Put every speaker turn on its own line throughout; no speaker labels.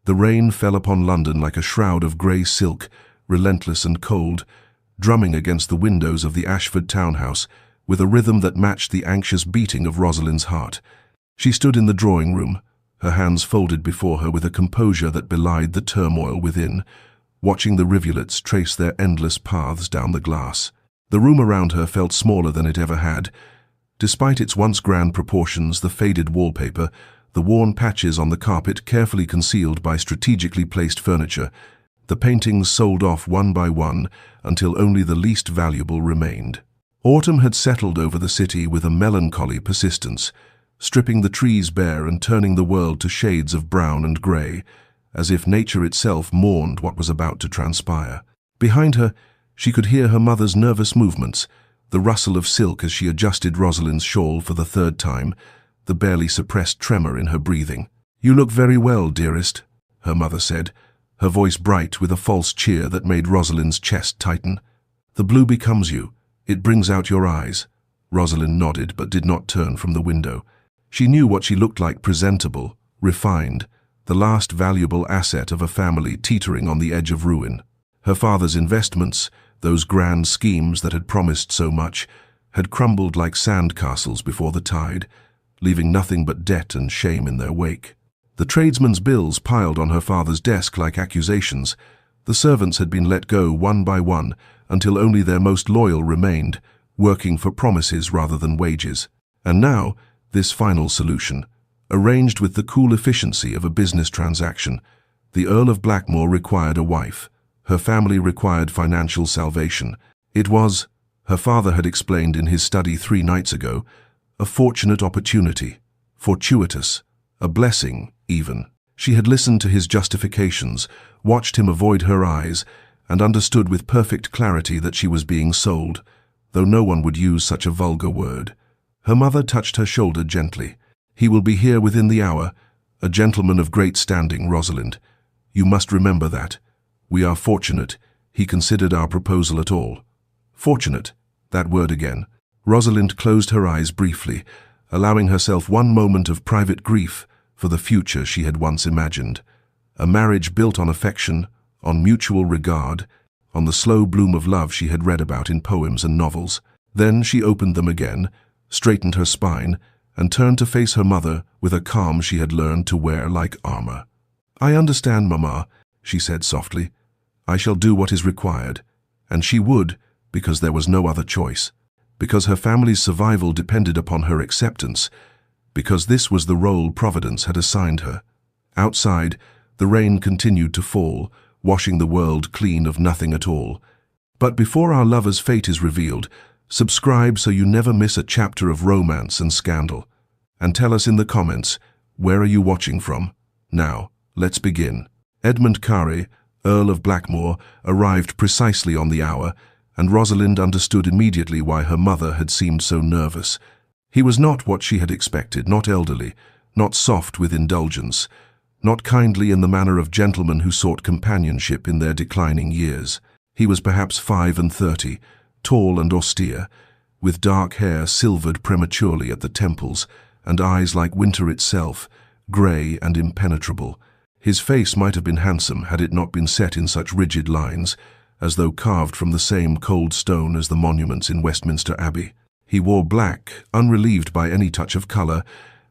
The rain fell upon London like a shroud of grey silk, relentless and cold, drumming against the windows of the Ashford townhouse with a rhythm that matched the anxious beating of Rosalind's heart. She stood in the drawing-room, her hands folded before her with a composure that belied the turmoil within, watching the rivulets trace their endless paths down the glass. The room around her felt smaller than it ever had. Despite its once grand proportions, the faded wallpaper, the worn patches on the carpet carefully concealed by strategically placed furniture, the paintings sold off one by one until only the least valuable remained. Autumn had settled over the city with a melancholy persistence, stripping the trees bare and turning the world to shades of brown and grey, as if nature itself mourned what was about to transpire. Behind her, she could hear her mother's nervous movements, the rustle of silk as she adjusted Rosalind's shawl for the third time, the barely suppressed tremor in her breathing. "You look very well, dearest," her mother said, her voice bright with a false cheer that made Rosalind's chest tighten. "The blue becomes you. It brings out your eyes." Rosalind nodded but did not turn from the window. She knew what she looked like: presentable, refined, the last valuable asset of a family teetering on the edge of ruin. Her father's investments, those grand schemes that had promised so much, had crumbled like sandcastles before the tide, leaving nothing but debt and shame in their wake. The tradesmen's bills piled on her father's desk like accusations. The servants had been let go one by one until only their most loyal remained, working for promises rather than wages. And now, this final solution, arranged with the cool efficiency of a business transaction. The Earl of Blackmore required a wife. Her family required financial salvation. It was, her father had explained in his study 3 nights ago, a fortunate opportunity, fortuitous, a blessing even. She had listened to his justifications, watched him avoid her eyes, and understood with perfect clarity that she was being sold, though no one would use such a vulgar word. Her mother touched her shoulder gently. "He will be here within the hour, a gentleman of great standing, Rosalind. You must remember that. We are fortunate he considered our proposal at all." Fortunate, that word again. Rosalind closed her eyes briefly, allowing herself one moment of private grief for the future she had once imagined. A marriage built on affection, on mutual regard, on the slow bloom of love she had read about in poems and novels. Then she opened them again, straightened her spine, and turned to face her mother with a calm she had learned to wear like armor. "I understand, Mamma," she said softly. "I shall do what is required." And she would, because there was no other choice. Because her family's survival depended upon her acceptance. Because this was the role Providence had assigned her. Outside, the rain continued to fall, washing the world clean of nothing at all. But before our lover's fate is revealed, subscribe so you never miss a chapter of romance and scandal. And tell us in the comments, where are you watching from? Now, let's begin. Edmund Carey, Earl of Blackmore, arrived precisely on the hour, and Rosalind understood immediately why her mother had seemed so nervous. He was not what she had expected, not elderly, not soft with indulgence, not kindly in the manner of gentlemen who sought companionship in their declining years. He was perhaps 35, tall and austere, with dark hair silvered prematurely at the temples, and eyes like winter itself, grey and impenetrable. His face might have been handsome had it not been set in such rigid lines, as though carved from the same cold stone as the monuments in Westminster Abbey. He wore black, unrelieved by any touch of colour,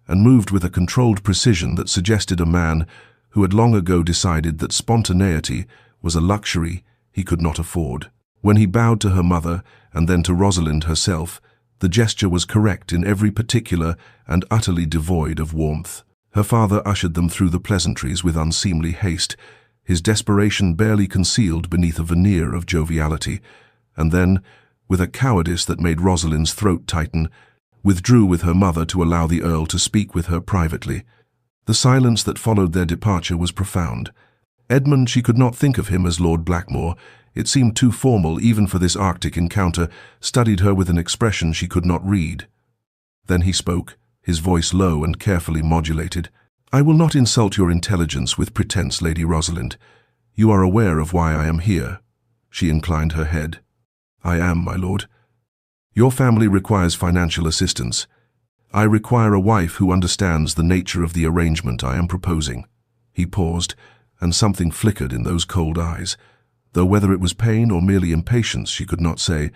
and moved with a controlled precision that suggested a man who had long ago decided that spontaneity was a luxury he could not afford. When he bowed to her mother and then to Rosalind herself, the gesture was correct in every particular and utterly devoid of warmth. Her father ushered them through the pleasantries with unseemly haste, his desperation barely concealed beneath a veneer of joviality, and then, with a cowardice that made Rosalind's throat tighten, withdrew with her mother to allow the Earl to speak with her privately. The silence that followed their departure was profound. Edmund, she could not think of him as Lord Blackmore. It seemed too formal even for this Arctic encounter, studied her with an expression she could not read. Then he spoke, his voice low and carefully modulated. "I will not insult your intelligence with pretense, Lady Rosalind. You are aware of why I am here." She inclined her head. "I am, my lord. Your family requires financial assistance. I require a wife who understands the nature of the arrangement I am proposing." He paused, and something flickered in those cold eyes, though whether it was pain or merely impatience she could not say.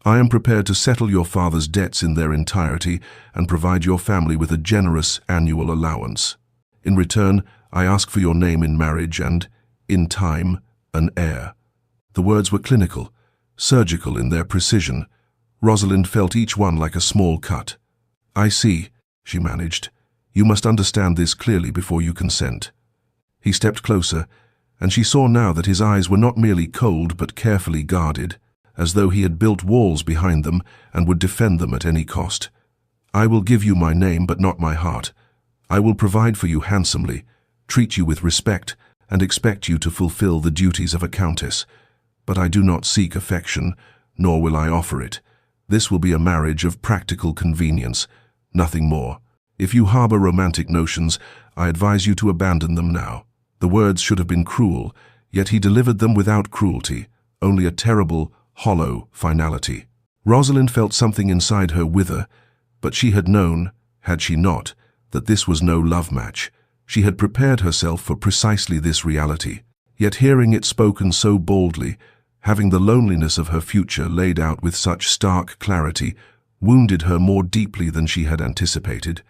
"I am prepared to settle your father's debts in their entirety and provide your family with a generous annual allowance. In return, I ask for your name in marriage and, in time, an heir." The words were clinical, surgical in their precision. Rosalind felt each one like a small cut. "I see," she managed. "You must understand this clearly before you consent." He stepped closer, and she saw now that his eyes were not merely cold but carefully guarded, as though he had built walls behind them and would defend them at any cost. "I will give you my name but not my heart. I will provide for you handsomely, treat you with respect, and expect you to fulfill the duties of a countess. But I do not seek affection, nor will I offer it. This will be a marriage of practical convenience, nothing more. If you harbor romantic notions, I advise you to abandon them now." The words should have been cruel, yet he delivered them without cruelty, only a terrible, hollow finality. Rosalind felt something inside her wither, but she had known, had she not, that this was no love match. She had prepared herself for precisely this reality. Yet hearing it spoken so boldly, having the loneliness of her future laid out with such stark clarity, wounded her more deeply than she had anticipated.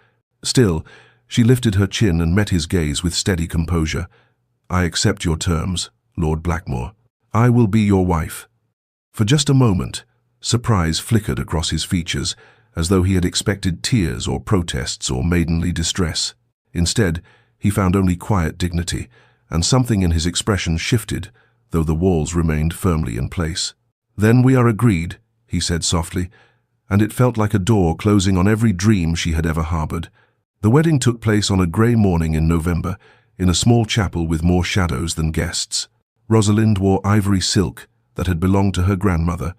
Still, she lifted her chin and met his gaze with steady composure. "I accept your terms, Lord Blackmore. I will be your wife." For just a moment, surprise flickered across his features, as though he had expected tears or protests or maidenly distress. Instead, he found only quiet dignity, and something in his expression shifted, though the walls remained firmly in place. "Then we are agreed," he said softly, and it felt like a door closing on every dream she had ever harbored. The wedding took place on a grey morning in November, in a small chapel with more shadows than guests. Rosalind wore ivory silk that had belonged to her grandmother,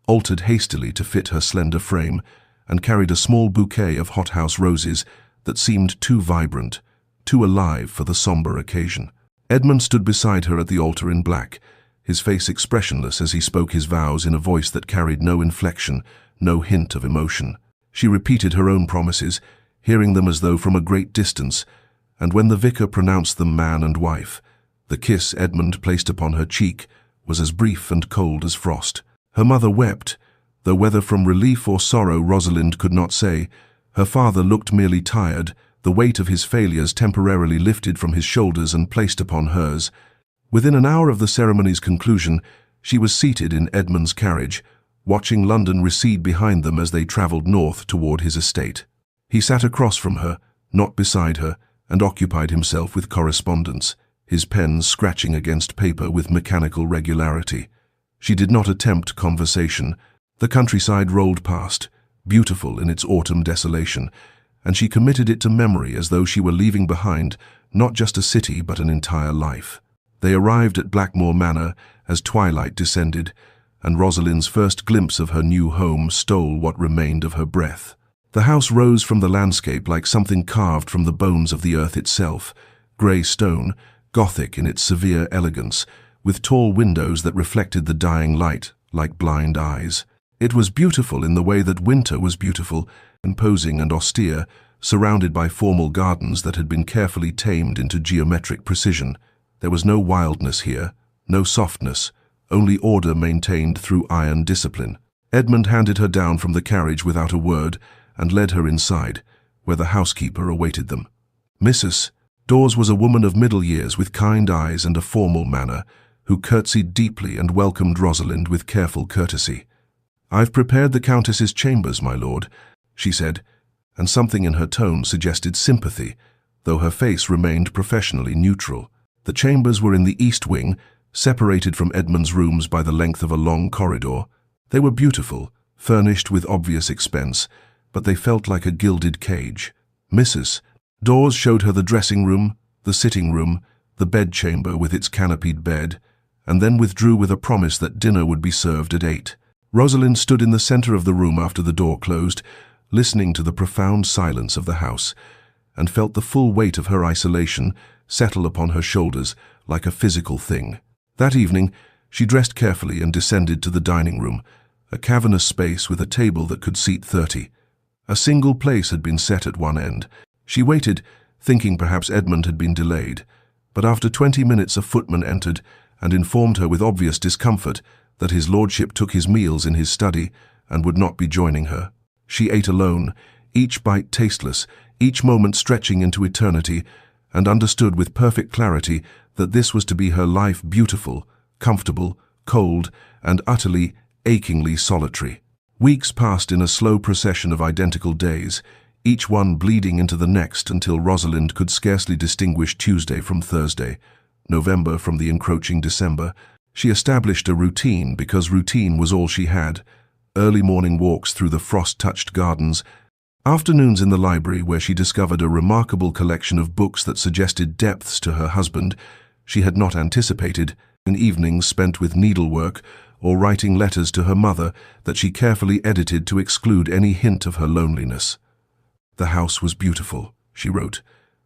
altered hastily to fit her slender frame, and carried a small bouquet of hothouse roses that seemed too vibrant, too alive for the somber occasion. Edmund stood beside her at the altar in black, his face expressionless as he spoke his vows in a voice that carried no inflection, no hint of emotion. She repeated her own promises, hearing them as though from a great distance, and when the vicar pronounced them man and wife, the kiss Edmund placed upon her cheek was as brief and cold as frost. Her mother wept, though whether from relief or sorrow Rosalind could not say. Her father looked merely tired, the weight of his failures temporarily lifted from his shoulders and placed upon hers. Within an hour of the ceremony's conclusion, she was seated in Edmund's carriage, watching London recede behind them as they travelled north toward his estate. He sat across from her, not beside her, and occupied himself with correspondence, his pen scratching against paper with mechanical regularity. She did not attempt conversation. The countryside rolled past, beautiful in its autumn desolation, and she committed it to memory as though she were leaving behind not just a city but an entire life. They arrived at Blackmore Manor as twilight descended, and Rosalind's first glimpse of her new home stole what remained of her breath. The house rose from the landscape like something carved from the bones of the earth itself, grey stone, Gothic in its severe elegance, with tall windows that reflected the dying light like blind eyes. It was beautiful in the way that winter was beautiful, imposing and austere, surrounded by formal gardens that had been carefully tamed into geometric precision. There was no wildness here, no softness, only order maintained through iron discipline. Edmund handed her down from the carriage without a word and led her inside, where the housekeeper awaited them. Mrs. Dawes was a woman of middle years with kind eyes and a formal manner, who curtsied deeply and welcomed Rosalind with careful courtesy. "I've prepared the Countess's chambers, my lord," she said, and something in her tone suggested sympathy, though her face remained professionally neutral. The chambers were in the east wing, separated from Edmund's rooms by the length of a long corridor. They were beautiful, furnished with obvious expense, but they felt like a gilded cage. Mrs. Dawes showed her the dressing room, the sitting room, the bedchamber with its canopied bed, and then withdrew with a promise that dinner would be served at 8. Rosalind stood in the center of the room after the door closed, listening to the profound silence of the house, and felt the full weight of her isolation settle upon her shoulders like a physical thing. That evening, she dressed carefully and descended to the dining room, a cavernous space with a table that could seat 30. A single place had been set at one end. She waited, thinking perhaps Edmund had been delayed, But after 20 minutes a footman entered and informed her with obvious discomfort that his lordship took his meals in his study and would not be joining her. She ate alone, each bite tasteless, each moment stretching into eternity, and understood with perfect clarity that this was to be her life, beautiful, comfortable, cold, and utterly, achingly solitary. Weeks passed in a slow procession of identical days, each one bleeding into the next until Rosalind could scarcely distinguish Tuesday from Thursday, November from the encroaching December. She established a routine because routine was all she had. Early morning walks through the frost-touched gardens, afternoons in the library where she discovered a remarkable collection of books that suggested depths to her husband she had not anticipated, and evenings spent with needlework or writing letters to her mother that she carefully edited to exclude any hint of her loneliness. The house was beautiful, she wrote,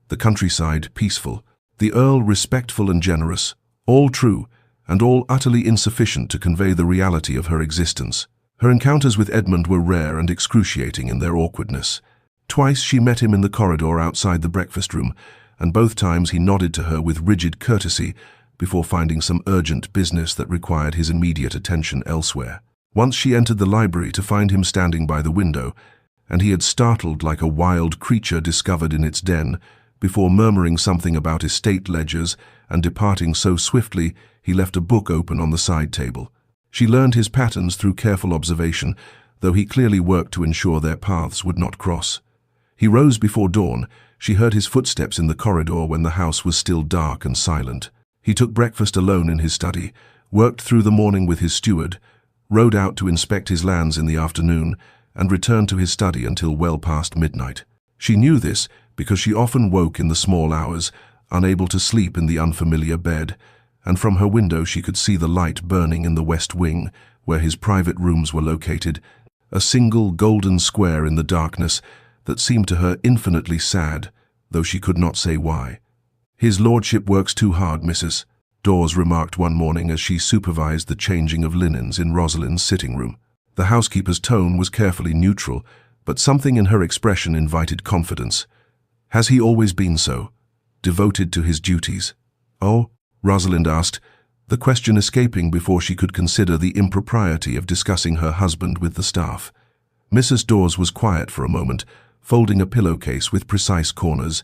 the countryside peaceful, the Earl respectful and generous, all true, and all utterly insufficient to convey the reality of her existence. Her encounters with Edmund were rare and excruciating in their awkwardness. Twice she met him in the corridor outside the breakfast room, and both times he nodded to her with rigid courtesy before finding some urgent business that required his immediate attention elsewhere. Once she entered the library to find him standing by the window, and he had startled like a wild creature discovered in its den, before murmuring something about estate ledgers and departing so swiftly he left a book open on the side table. She learned his patterns through careful observation, though he clearly worked to ensure their paths would not cross. He rose before dawn. She heard his footsteps in the corridor when the house was still dark and silent. He took breakfast alone in his study, worked through the morning with his steward, rode out to inspect his lands in the afternoon, and returned to his study until well past midnight. She knew this because she often woke in the small hours, unable to sleep in the unfamiliar bed, and from her window she could see the light burning in the west wing, where his private rooms were located, a single golden square in the darkness that seemed to her infinitely sad, though she could not say why. "His lordship works too hard, Mrs." Dawes remarked one morning as she supervised the changing of linens in Rosalind's sitting room. The housekeeper's tone was carefully neutral, but something in her expression invited confidence. "Has he always been so? Devoted to his duties?" "Oh?" Rosalind asked, the question escaping before she could consider the impropriety of discussing her husband with the staff. Mrs. Dawes was quiet for a moment, folding a pillowcase with precise corners.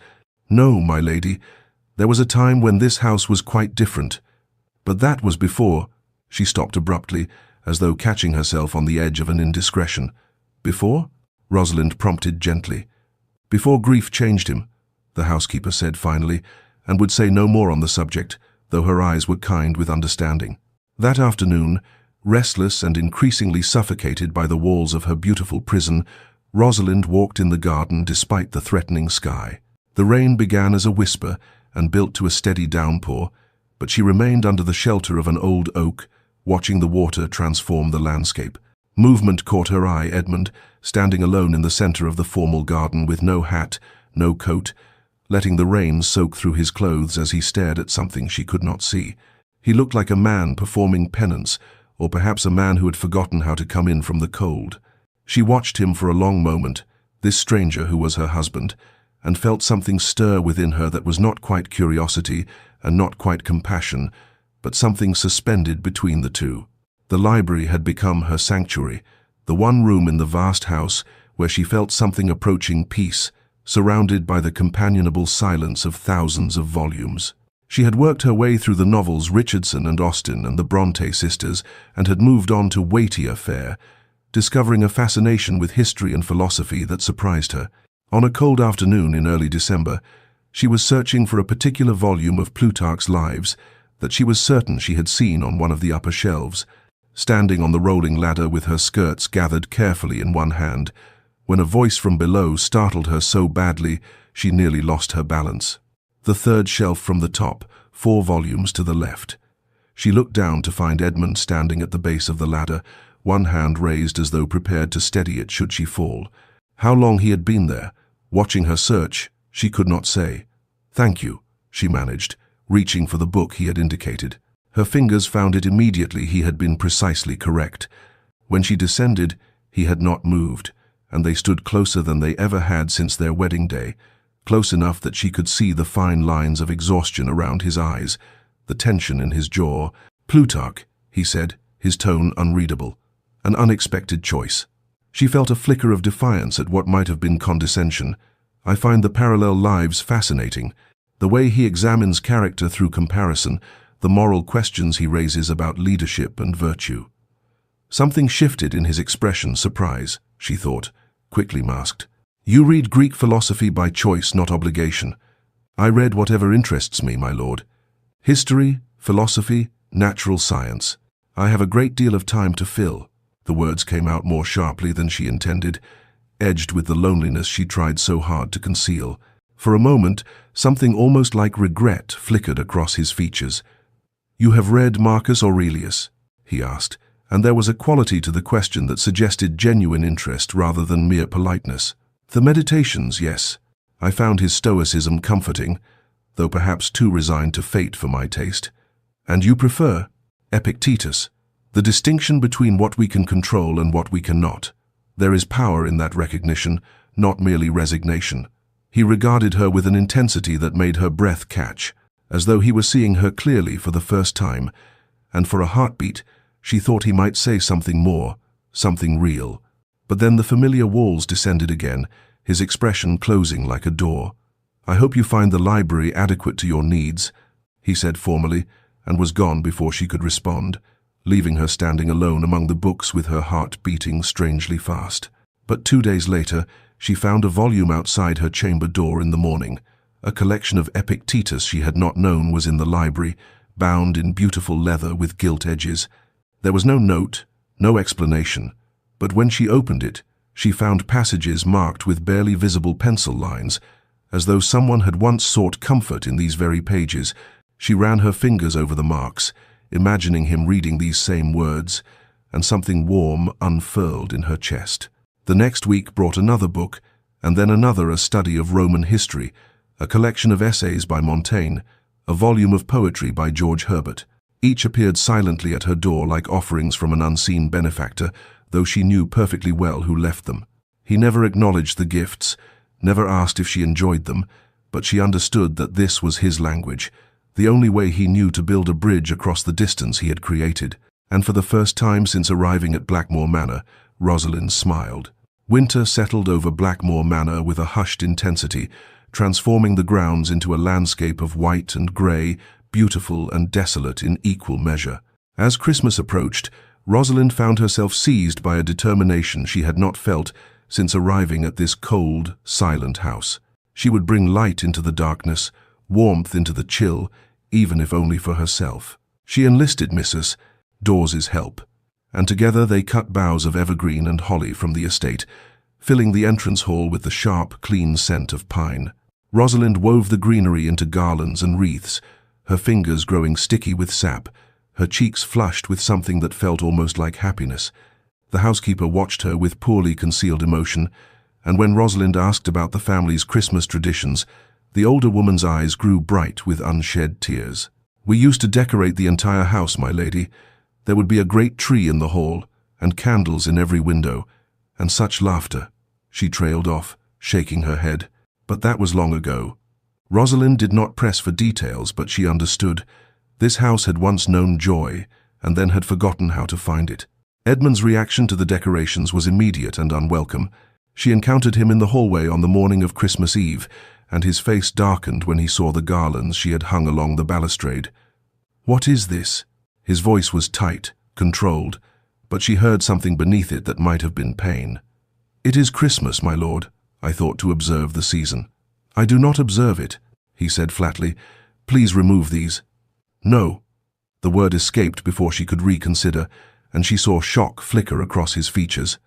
"No, my lady. There was a time when this house was quite different. But that was before—" She stopped abruptly, as though catching herself on the edge of an indiscretion. "Before?" Rosalind prompted gently. "Before grief changed him," the housekeeper said finally, and would say no more on the subject, though her eyes were kind with understanding. That afternoon, restless and increasingly suffocated by the walls of her beautiful prison, Rosalind walked in the garden despite the threatening sky. The rain began as a whisper and built to a steady downpour, but she remained under the shelter of an old oak, watching the water transform the landscape. Movement caught her eye. Edmund, standing alone in the center of the formal garden with no hat, no coat, letting the rain soak through his clothes as he stared at something she could not see. He looked like a man performing penance, or perhaps a man who had forgotten how to come in from the cold. She watched him for a long moment, this stranger who was her husband, and felt something stir within her that was not quite curiosity and not quite compassion, but something suspended between the two. The library had become her sanctuary, the one room in the vast house where she felt something approaching peace, surrounded by the companionable silence of thousands of volumes. She had worked her way through the novels Richardson and Austen and the Bronte sisters and had moved on to weightier fare, discovering a fascination with history and philosophy that surprised her. On a cold afternoon in early December, she was searching for a particular volume of Plutarch's Lives that she was certain she had seen on one of the upper shelves, standing on the rolling ladder with her skirts gathered carefully in one hand, when a voice from below startled her so badly she nearly lost her balance. The third shelf from the top, 4 volumes to the left. She looked down to find Edmund standing at the base of the ladder, one hand raised as though prepared to steady it should she fall. How long he had been there, watching her search, she could not say. "Thank you," she managed, reaching for the book he had indicated. Her fingers found it immediately. He had been precisely correct. When she descended, he had not moved, and they stood closer than they ever had since their wedding day, close enough that she could see the fine lines of exhaustion around his eyes, the tension in his jaw. "Plutarch," he said, his tone unreadable. An unexpected choice. She felt a flicker of defiance at what might have been condescension. "I find the parallel lives fascinating. The way he examines character through comparison, the moral questions he raises about leadership and virtue." Something shifted in his expression, surprise, she thought, quickly masked. "You read Greek philosophy by choice, not obligation." "I read whatever interests me, my lord. History, philosophy, natural science. I have a great deal of time to fill." The words came out more sharply than she intended, edged with the loneliness she tried so hard to conceal. For a moment, something almost like regret flickered across his features. "You have read Marcus Aurelius?" he asked, and there was a quality to the question that suggested genuine interest rather than mere politeness. "The Meditations, yes. I found his stoicism comforting, though perhaps too resigned to fate for my taste." "And you prefer?" "Epictetus. The distinction between what we can control and what we cannot. There is power in that recognition, not merely resignation." He regarded her with an intensity that made her breath catch, as though he were seeing her clearly for the first time, and for a heartbeat, she thought he might say something more, something real. But then the familiar walls descended again, his expression closing like a door. "I hope you find the library adequate to your needs," he said formally, and was gone before she could respond, leaving her standing alone among the books with her heart beating strangely fast. But 2 days later, she found a volume outside her chamber door in the morning. A collection of Epictetus she had not known was in the library, bound in beautiful leather with gilt edges. There was no note, no explanation, but when she opened it, she found passages marked with barely visible pencil lines, as though someone had once sought comfort in these very pages. She ran her fingers over the marks, imagining him reading these same words, and something warm unfurled in her chest. The next week brought another book, and then another, a study of Roman history, a collection of essays by Montaigne, a volume of poetry by George Herbert. Each appeared silently at her door like offerings from an unseen benefactor, though she knew perfectly well who left them. He never acknowledged the gifts, never asked if she enjoyed them, but she understood that this was his language, the only way he knew to build a bridge across the distance he had created. And for the first time since arriving at Blackmore Manor, Rosalind smiled. Winter settled over Blackmore Manor with a hushed intensity, transforming the grounds into a landscape of white and grey, beautiful and desolate in equal measure. As Christmas approached, Rosalind found herself seized by a determination she had not felt since arriving at this cold, silent house. She would bring light into the darkness, warmth into the chill, even if only for herself. She enlisted Mrs. Dawes's help, and together they cut boughs of evergreen and holly from the estate, filling the entrance hall with the sharp, clean scent of pine. Rosalind wove the greenery into garlands and wreaths, her fingers growing sticky with sap, her cheeks flushed with something that felt almost like happiness. The housekeeper watched her with poorly concealed emotion, and when Rosalind asked about the family's Christmas traditions, the older woman's eyes grew bright with unshed tears. "We used to decorate the entire house, my lady. There would be a great tree in the hall, and candles in every window, and such laughter." She trailed off, shaking her head. But that was long ago. Rosalind did not press for details, but she understood. This house had once known joy, and then had forgotten how to find it. Edmund's reaction to the decorations was immediate and unwelcome. She encountered him in the hallway on the morning of Christmas Eve, and his face darkened when he saw the garlands she had hung along the balustrade. "What is this?" His voice was tight, controlled, but she heard something beneath it that might have been pain. "It is Christmas, my lord. I thought to observe the season." "I do not observe it," he said flatly. "Please remove these." "No." The word escaped before she could reconsider, and she saw shock flicker across his features.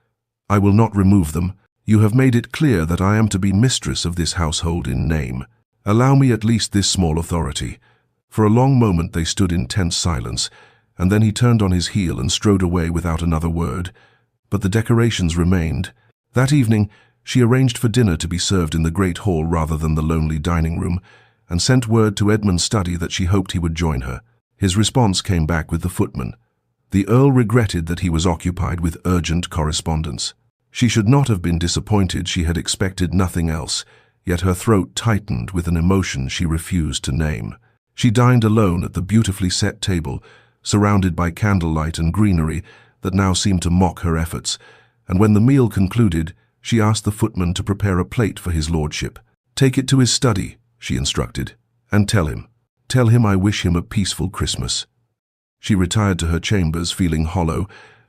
"I will not remove them. You have made it clear that I am to be mistress of this household in name. Allow me at least this small authority." For a long moment they stood in tense silence, and then he turned on his heel and strode away without another word. But the decorations remained. That evening, she arranged for dinner to be served in the great hall rather than the lonely dining room, and sent word to Edmund's study that she hoped he would join her. His response came back with the footman. The Earl regretted that he was occupied with urgent correspondence. She should not have been disappointed. She had expected nothing else. yet her throat tightened with an emotion she refused to name. She dined alone at the beautifully set table, surrounded by candlelight and greenery that now seemed to mock her efforts, and when the meal concluded, she asked the footman to prepare a plate for his lordship. "Take it to his study," she instructed, "and tell him I wish him a peaceful Christmas." She retired to her chambers feeling hollow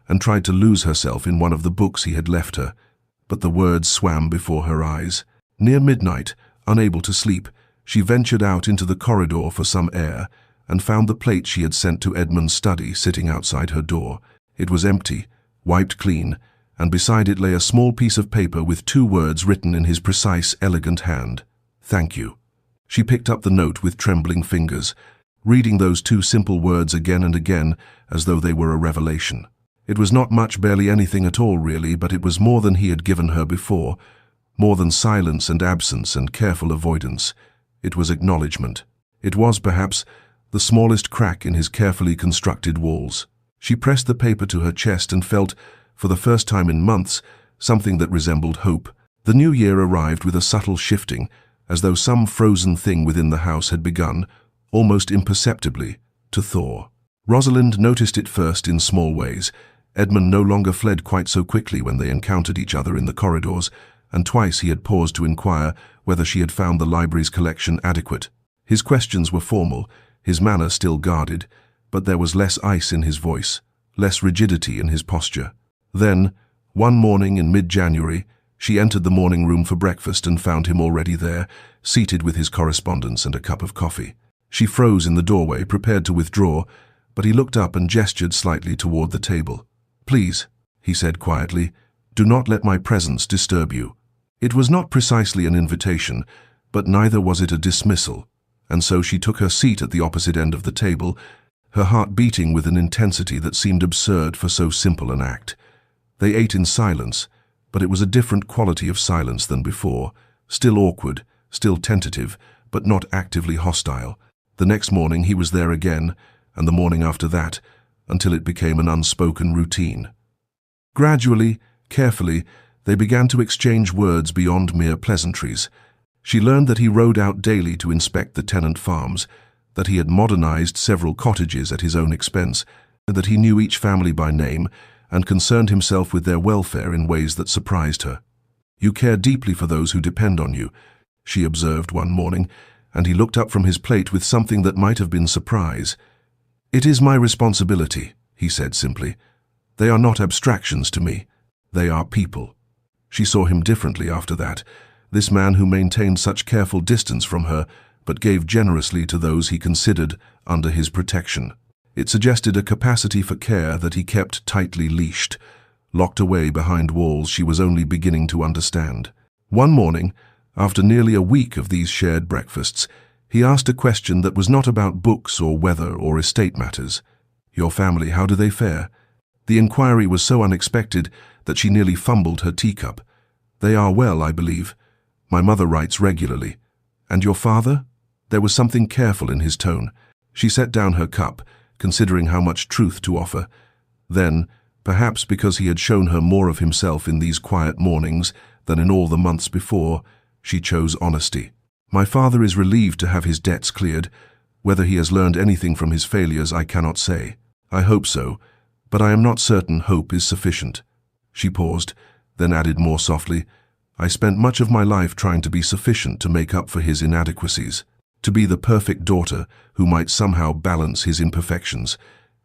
and tried to lose herself in one of the books he had left her, but the words swam before her eyes. Near midnight, unable to sleep, she ventured out into the corridor for some air and found the plate she had sent to Edmund's study sitting outside her door. It was empty, wiped clean, and beside it lay a small piece of paper with 2 words written in his precise, elegant hand: "Thank you." She picked up the note with trembling fingers, reading those 2 simple words again and again as though they were a revelation. It was not much, barely anything at all really, but it was more than he had given her before, more than silence and absence and careful avoidance. It was acknowledgement. It was, perhaps, the smallest crack in his carefully constructed walls. She pressed the paper to her chest and felt, for the first time in months, something that resembled hope. The new year arrived with a subtle shifting, as though some frozen thing within the house had begun, almost imperceptibly, to thaw. Rosalind noticed it first in small ways. Edmund no longer fled quite so quickly when they encountered each other in the corridors, and twice he had paused to inquire whether she had found the library's collection adequate. His questions were formal, his manner still guarded, but there was less ice in his voice, less rigidity in his posture. Then, one morning in mid-January, she entered the morning room for breakfast and found him already there, seated with his correspondence and a cup of coffee. She froze in the doorway, prepared to withdraw, but he looked up and gestured slightly toward the table. "Please," he said quietly, "do not let my presence disturb you." It was not precisely an invitation, but neither was it a dismissal, and so she took her seat at the opposite end of the table, her heart beating with an intensity that seemed absurd for so simple an act. They ate in silence, but it was a different quality of silence than before, still awkward, still tentative, but not actively hostile. The next morning he was there again, and the morning after that, until it became an unspoken routine. Gradually, carefully, they began to exchange words beyond mere pleasantries. She learned that he rode out daily to inspect the tenant farms, that he had modernized several cottages at his own expense, and that he knew each family by name and concerned himself with their welfare in ways that surprised her. "You care deeply for those who depend on you," she observed one morning, and he looked up from his plate with something that might have been surprise. "It is my responsibility," he said simply. "They are not abstractions to me. They are people." She saw him differently after that, this man who maintained such careful distance from her, but gave generously to those he considered under his protection. It suggested a capacity for care that he kept tightly leashed, locked away behind walls she was only beginning to understand. One morning, after nearly a week of these shared breakfasts, he asked a question that was not about books or weather or estate matters. "Your family, how do they fare?" The inquiry was so unexpected that she nearly fumbled her teacup. "They are well, I believe. My mother writes regularly." "And your father?" There was something careful in his tone. She set down her cup, considering how much truth to offer. Then, perhaps because he had shown her more of himself in these quiet mornings than in all the months before, she chose honesty. "My father is relieved to have his debts cleared. Whether he has learned anything from his failures, I cannot say. I hope so, but I am not certain hope is sufficient." She paused, then added more softly, "I spent much of my life trying to be sufficient to make up for his inadequacies, to be the perfect daughter who might somehow balance his imperfections.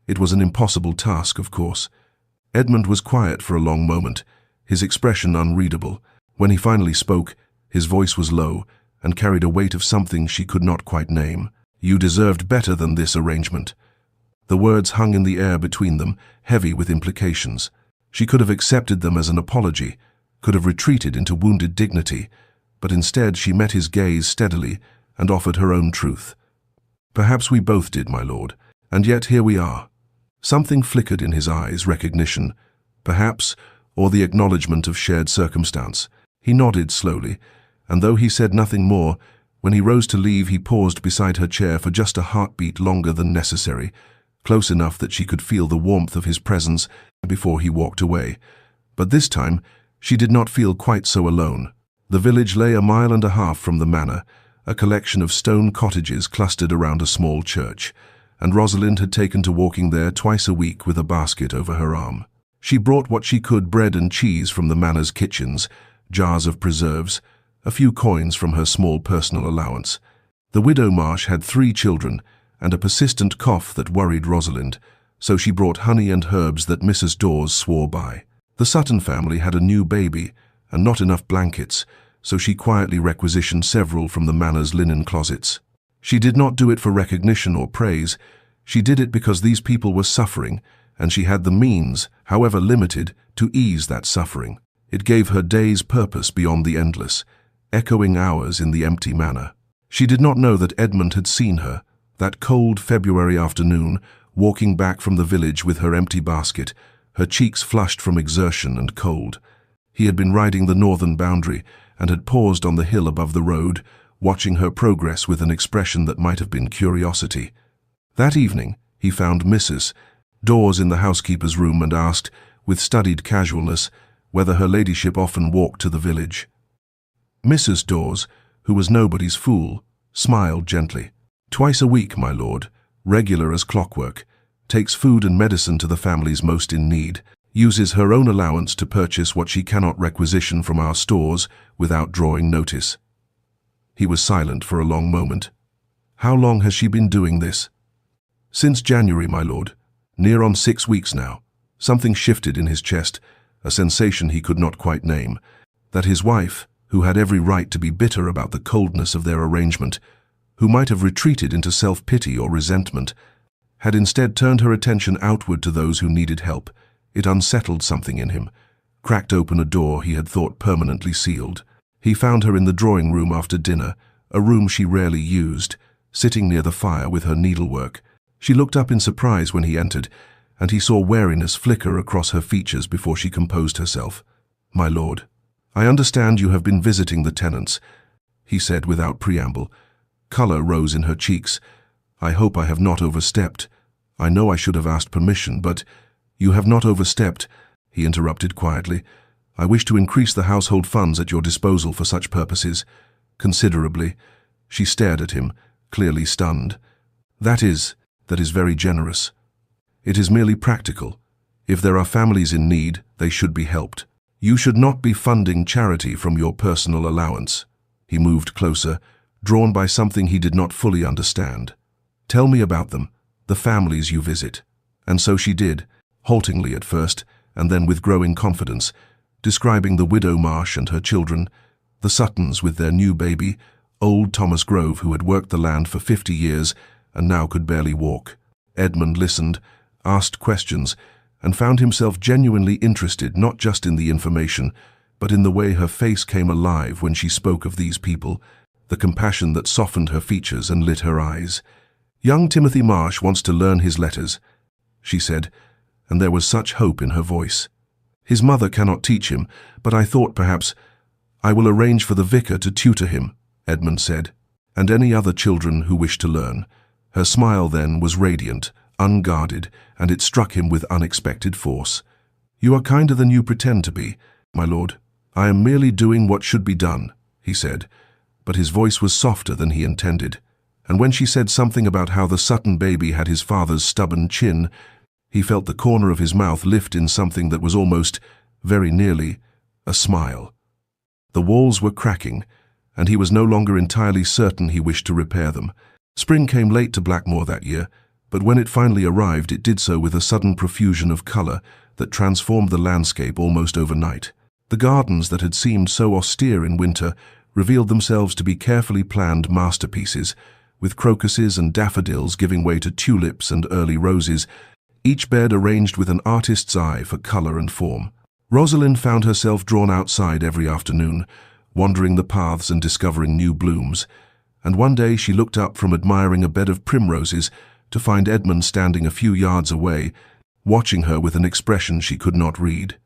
It was an impossible task, of course." Edmund was quiet for a long moment, his expression unreadable. When he finally spoke, his voice was low and carried a weight of something she could not quite name. "You deserved better than this arrangement." The words hung in the air between them, heavy with implications. She could have accepted them as an apology, could have retreated into wounded dignity, but instead she met his gaze steadily and offered her own truth. "Perhaps we both did, my lord, and yet here we are." Something flickered in his eyes, recognition, perhaps, or the acknowledgement of shared circumstance. He nodded slowly, and though he said nothing more, when he rose to leave he paused beside her chair for just a heartbeat longer than necessary, close enough that she could feel the warmth of his presence before he walked away. But this time, she did not feel quite so alone. The village lay a mile and a half from the manor, a collection of stone cottages clustered around a small church, and Rosalind had taken to walking there twice a week with a basket over her arm. She brought what she could: bread and cheese from the manor's kitchens, jars of preserves, a few coins from her small personal allowance. The widow Marsh had 3 children and a persistent cough that worried Rosalind, so she brought honey and herbs that Mrs. Dawes swore by. The Sutton family had a new baby and not enough blankets, so she quietly requisitioned several from the manor's linen closets. She did not do it for recognition or praise. She did it because these people were suffering, and she had the means, however limited, to ease that suffering. It gave her days purpose beyond the endless, echoing hours in the empty manor. She did not know that Edmund had seen her, that cold February afternoon, walking back from the village with her empty basket, her cheeks flushed from exertion and cold. He had been riding the northern boundary and had paused on the hill above the road, watching her progress with an expression that might have been curiosity. That evening, he found Mrs. Dawes in the housekeeper's room and asked, with studied casualness, whether her ladyship often walked to the village. Mrs. Dawes, who was nobody's fool, smiled gently. "Twice a week, my lord, regular as clockwork, takes food and medicine to the families most in need, uses her own allowance to purchase what she cannot requisition from our stores without drawing notice." He was silent for a long moment. "How long has she been doing this?" "Since January, my lord. Near on 6 weeks now." Something shifted in his chest, a sensation he could not quite name. That his wife, who had every right to be bitter about the coldness of their arrangement, who might have retreated into self-pity or resentment, had instead turned her attention outward to those who needed help. It unsettled something in him, cracked open a door he had thought permanently sealed. He found her in the drawing room after dinner, a room she rarely used, sitting near the fire with her needlework. She looked up in surprise when he entered, and he saw wariness flicker across her features before she composed herself. "My lord, I understand you have been visiting the tenants," he said without preamble. Color rose in her cheeks. "I hope I have not overstepped. I know I should have asked permission, but—" "You have not overstepped," he interrupted quietly. "I wish to increase the household funds at your disposal for such purposes. Considerably." She stared at him, clearly stunned. That is very generous. It is merely practical. If there are families in need, they should be helped. You should not be funding charity from your personal allowance." He moved closer, drawn by something he did not fully understand. "Tell me about them, the families you visit." And so she did, haltingly at first, and then with growing confidence, describing the widow Marsh and her children, the Suttons with their new baby, old Thomas Grove, who had worked the land for 50 years and now could barely walk. Edmund listened, asked questions, and found himself genuinely interested not just in the information, but in the way her face came alive when she spoke of these people, the compassion that softened her features and lit her eyes. "Young Timothy Marsh wants to learn his letters," she said, and there was such hope in her voice. "His mother cannot teach him, but I thought perhaps—" "I will arrange for the vicar to tutor him," Edmund said, "and any other children who wish to learn." Her smile then was radiant, unguarded, and it struck him with unexpected force. "You are kinder than you pretend to be, my lord. I am merely doing what should be done," he said, but his voice was softer than he intended. And when she said something about how the Sutton baby had his father's stubborn chin, he felt the corner of his mouth lift in something that was almost, very nearly, a smile. The walls were cracking, and he was no longer entirely certain he wished to repair them. Spring came late to Blackmoor that year, but when it finally arrived, it did so with a sudden profusion of color that transformed the landscape almost overnight. The gardens that had seemed so austere in winter revealed themselves to be carefully planned masterpieces, with crocuses and daffodils giving way to tulips and early roses, each bed arranged with an artist's eye for color and form. Rosalind found herself drawn outside every afternoon, wandering the paths and discovering new blooms, and one day she looked up from admiring a bed of primroses to find Edmund standing a few yards away, watching her with an expression she could not read.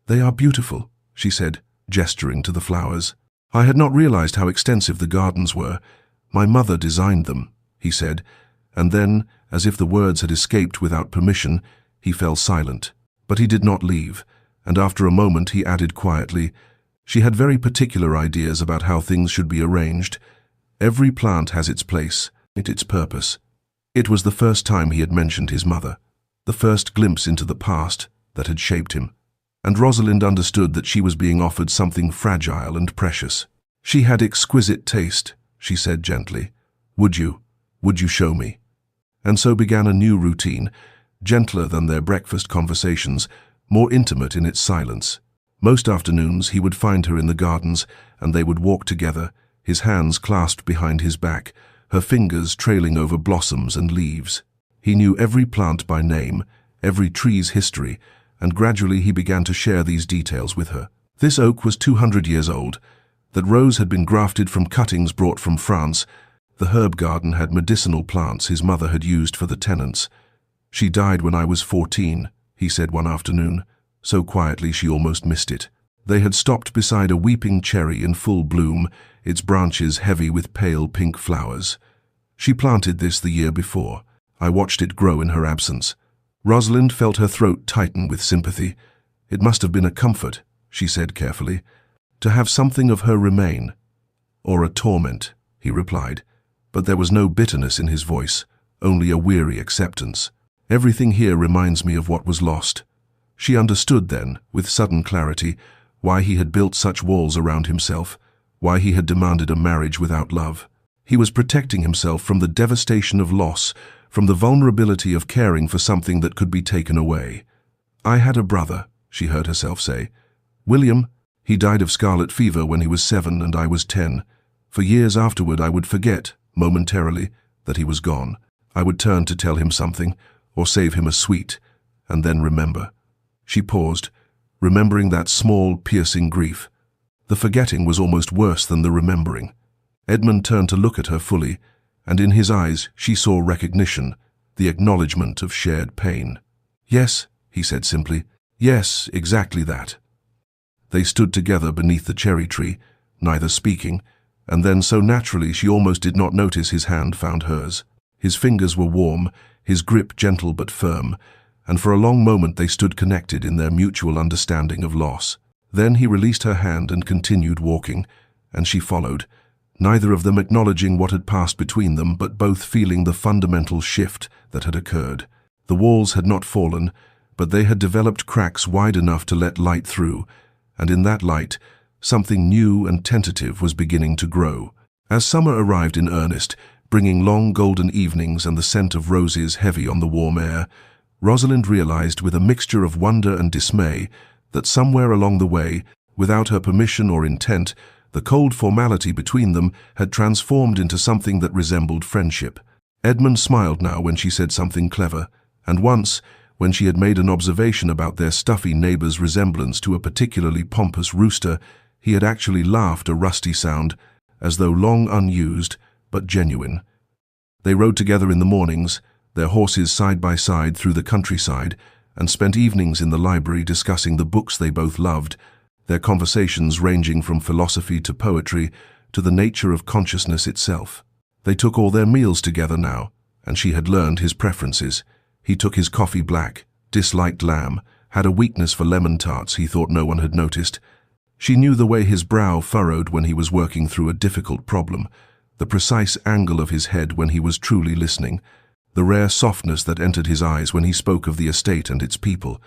"They are beautiful," she said, gesturing to the flowers. "I had not realized how extensive the gardens were. My mother designed them," he said, and then, as if the words had escaped without permission, he fell silent. But he did not leave, and after a moment he added quietly, She had very particular ideas about how things should be arranged. Every plant has its place, its purpose. It was the first time he had mentioned his mother, the first glimpse into the past that had shaped him. And Rosalind understood that she was being offered something fragile and precious. She had exquisite taste, she said gently. Would you show me? And so began a new routine, gentler than their breakfast conversations, more intimate in its silence. Most afternoons he would find her in the gardens, and they would walk together, his hands clasped behind his back, her fingers trailing over blossoms and leaves. He knew every plant by name, every tree's history, and gradually he began to share these details with her. This oak was 200 years old. That rose had been grafted from cuttings brought from France. The herb garden had medicinal plants his mother had used for the tenants. She died when I was 14, he said one afternoon, so quietly she almost missed it. They had stopped beside a weeping cherry in full bloom, its branches heavy with pale pink flowers. She planted this the year before. I watched it grow in her absence. Rosalind felt her throat tighten with sympathy. It must have been a comfort, she said carefully, to have something of her remain. Or a torment, he replied, but there was no bitterness in his voice, only a weary acceptance. Everything here reminds me of what was lost. She understood then, with sudden clarity, why he had built such walls around himself, why he had demanded a marriage without love. He was protecting himself from the devastation of loss, from the vulnerability of caring for something that could be taken away. I had a brother, she heard herself say. William, he died of scarlet fever when he was 7 and I was 10. For years afterward I would forget, momentarily, that he was gone. I would turn to tell him something, or save him a sweet, and then remember. She paused, remembering that small, piercing grief. The forgetting was almost worse than the remembering. Edmund turned to look at her fully, and in his eyes she saw recognition, the acknowledgement of shared pain. Yes, he said simply. Yes, exactly that. They stood together beneath the cherry tree, neither speaking, and then so naturally she almost did not notice his hand found hers. His fingers were warm, his grip gentle but firm, and for a long moment they stood connected in their mutual understanding of loss. Then he released her hand and continued walking, and she followed, neither of them acknowledging what had passed between them, but both feeling the fundamental shift that had occurred. The walls had not fallen, but they had developed cracks wide enough to let light through, and in that light, something new and tentative was beginning to grow. As summer arrived in earnest, bringing long golden evenings and the scent of roses heavy on the warm air, Rosalind realized with a mixture of wonder and dismay that somewhere along the way, without her permission or intent, the cold formality between them had transformed into something that resembled friendship. Edmund smiled now when she said something clever, and once, when she had made an observation about their stuffy neighbor's resemblance to a particularly pompous rooster, he had actually laughed a rusty sound, as though long unused, but genuine. They rode together in the mornings, their horses side by side through the countryside, and spent evenings in the library discussing the books they both loved, their conversations ranging from philosophy to poetry to the nature of consciousness itself. They took all their meals together now, and she had learned his preferences. He took his coffee black, disliked lamb, had a weakness for lemon tarts he thought no one had noticed. She knew the way his brow furrowed when he was working through a difficult problem, the precise angle of his head when he was truly listening, the rare softness that entered his eyes when he spoke of the estate and its people.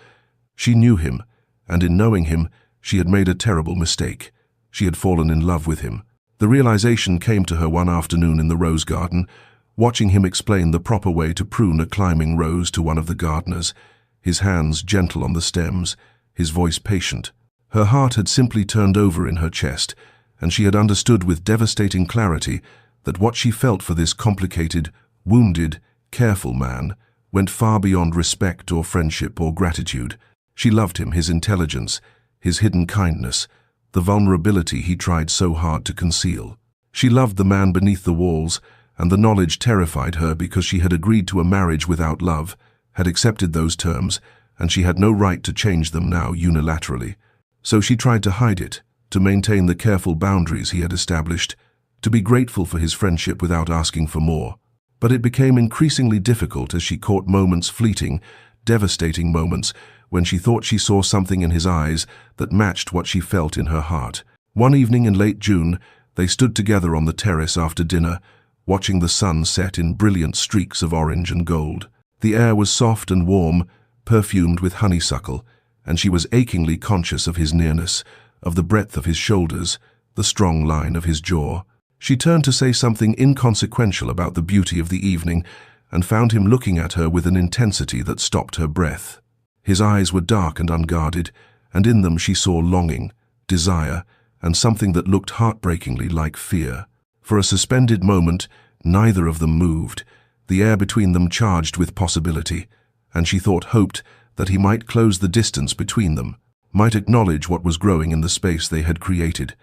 She knew him, and in knowing him, she had made a terrible mistake. She had fallen in love with him. The realization came to her one afternoon in the rose garden, watching him explain the proper way to prune a climbing rose to one of the gardeners, his hands gentle on the stems, his voice patient. Her heart had simply turned over in her chest, and she had understood with devastating clarity that what she felt for this complicated, wounded, careful man went far beyond respect or friendship or gratitude. She loved him, his intelligence, his hidden kindness, the vulnerability he tried so hard to conceal. She loved the man beneath the walls, and the knowledge terrified her because she had agreed to a marriage without love, had accepted those terms, and she had no right to change them now unilaterally. So she tried to hide it, to maintain the careful boundaries he had established, to be grateful for his friendship without asking for more. But it became increasingly difficult as she caught moments, fleeting, devastating moments, when she thought she saw something in his eyes that matched what she felt in her heart. One evening in late June, they stood together on the terrace after dinner, watching the sun set in brilliant streaks of orange and gold. The air was soft and warm, perfumed with honeysuckle, and she was achingly conscious of his nearness, of the breadth of his shoulders, the strong line of his jaw. She turned to say something inconsequential about the beauty of the evening, and found him looking at her with an intensity that stopped her breath. His eyes were dark and unguarded, and in them she saw longing, desire, and something that looked heartbreakingly like fear. For a suspended moment, neither of them moved, the air between them charged with possibility, and she hoped that he might close the distance between them, might acknowledge what was growing in the space they had created.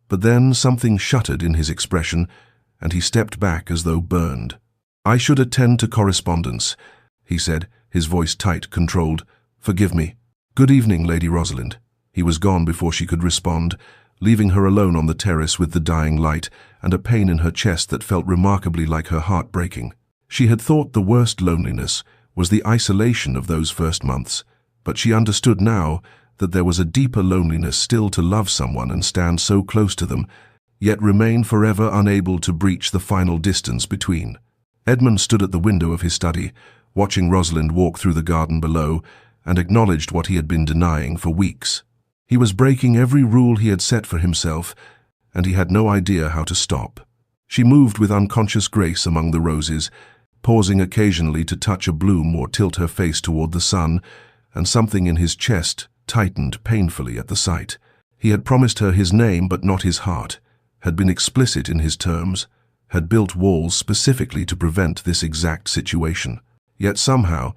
But then something shuttered in his expression, and he stepped back as though burned. "I should attend to correspondence," he said, his voice tight, controlled. "Forgive me. Good evening, Lady Rosalind." He was gone before she could respond, leaving her alone on the terrace with the dying light and a pain in her chest that felt remarkably like her heart breaking. She had thought the worst loneliness was the isolation of those first months, but she understood now that there was a deeper loneliness still to love someone and stand so close to them, yet remain forever unable to breach the final distance between. Edmund stood at the window of his study, watching Rosalind walk through the garden below, and acknowledged what he had been denying for weeks. He was breaking every rule he had set for himself, and he had no idea how to stop. She moved with unconscious grace among the roses, pausing occasionally to touch a bloom or tilt her face toward the sun, and something in his chest tightened painfully at the sight. He had promised her his name but not his heart, had been explicit in his terms, had built walls specifically to prevent this exact situation. Yet somehow,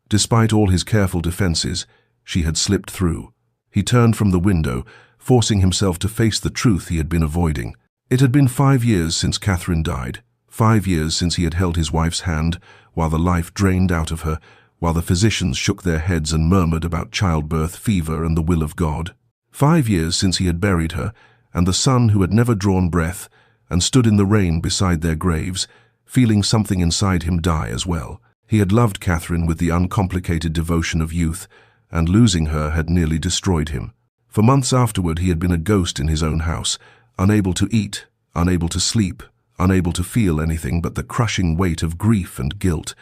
despite all his careful defenses, she had slipped through. He turned from the window, forcing himself to face the truth he had been avoiding. It had been 5 years since Catherine died, 5 years since he had held his wife's hand, while the life drained out of her, while the physicians shook their heads and murmured about childbirth, fever, and the will of God. 5 years since he had buried her, and the son who had never drawn breath, and stood in the rain beside their graves, feeling something inside him die as well. He had loved Catherine with the uncomplicated devotion of youth, and losing her had nearly destroyed him. For months afterward he had been a ghost in his own house, unable to eat, unable to sleep, unable to feel anything but the crushing weight of grief and guilt.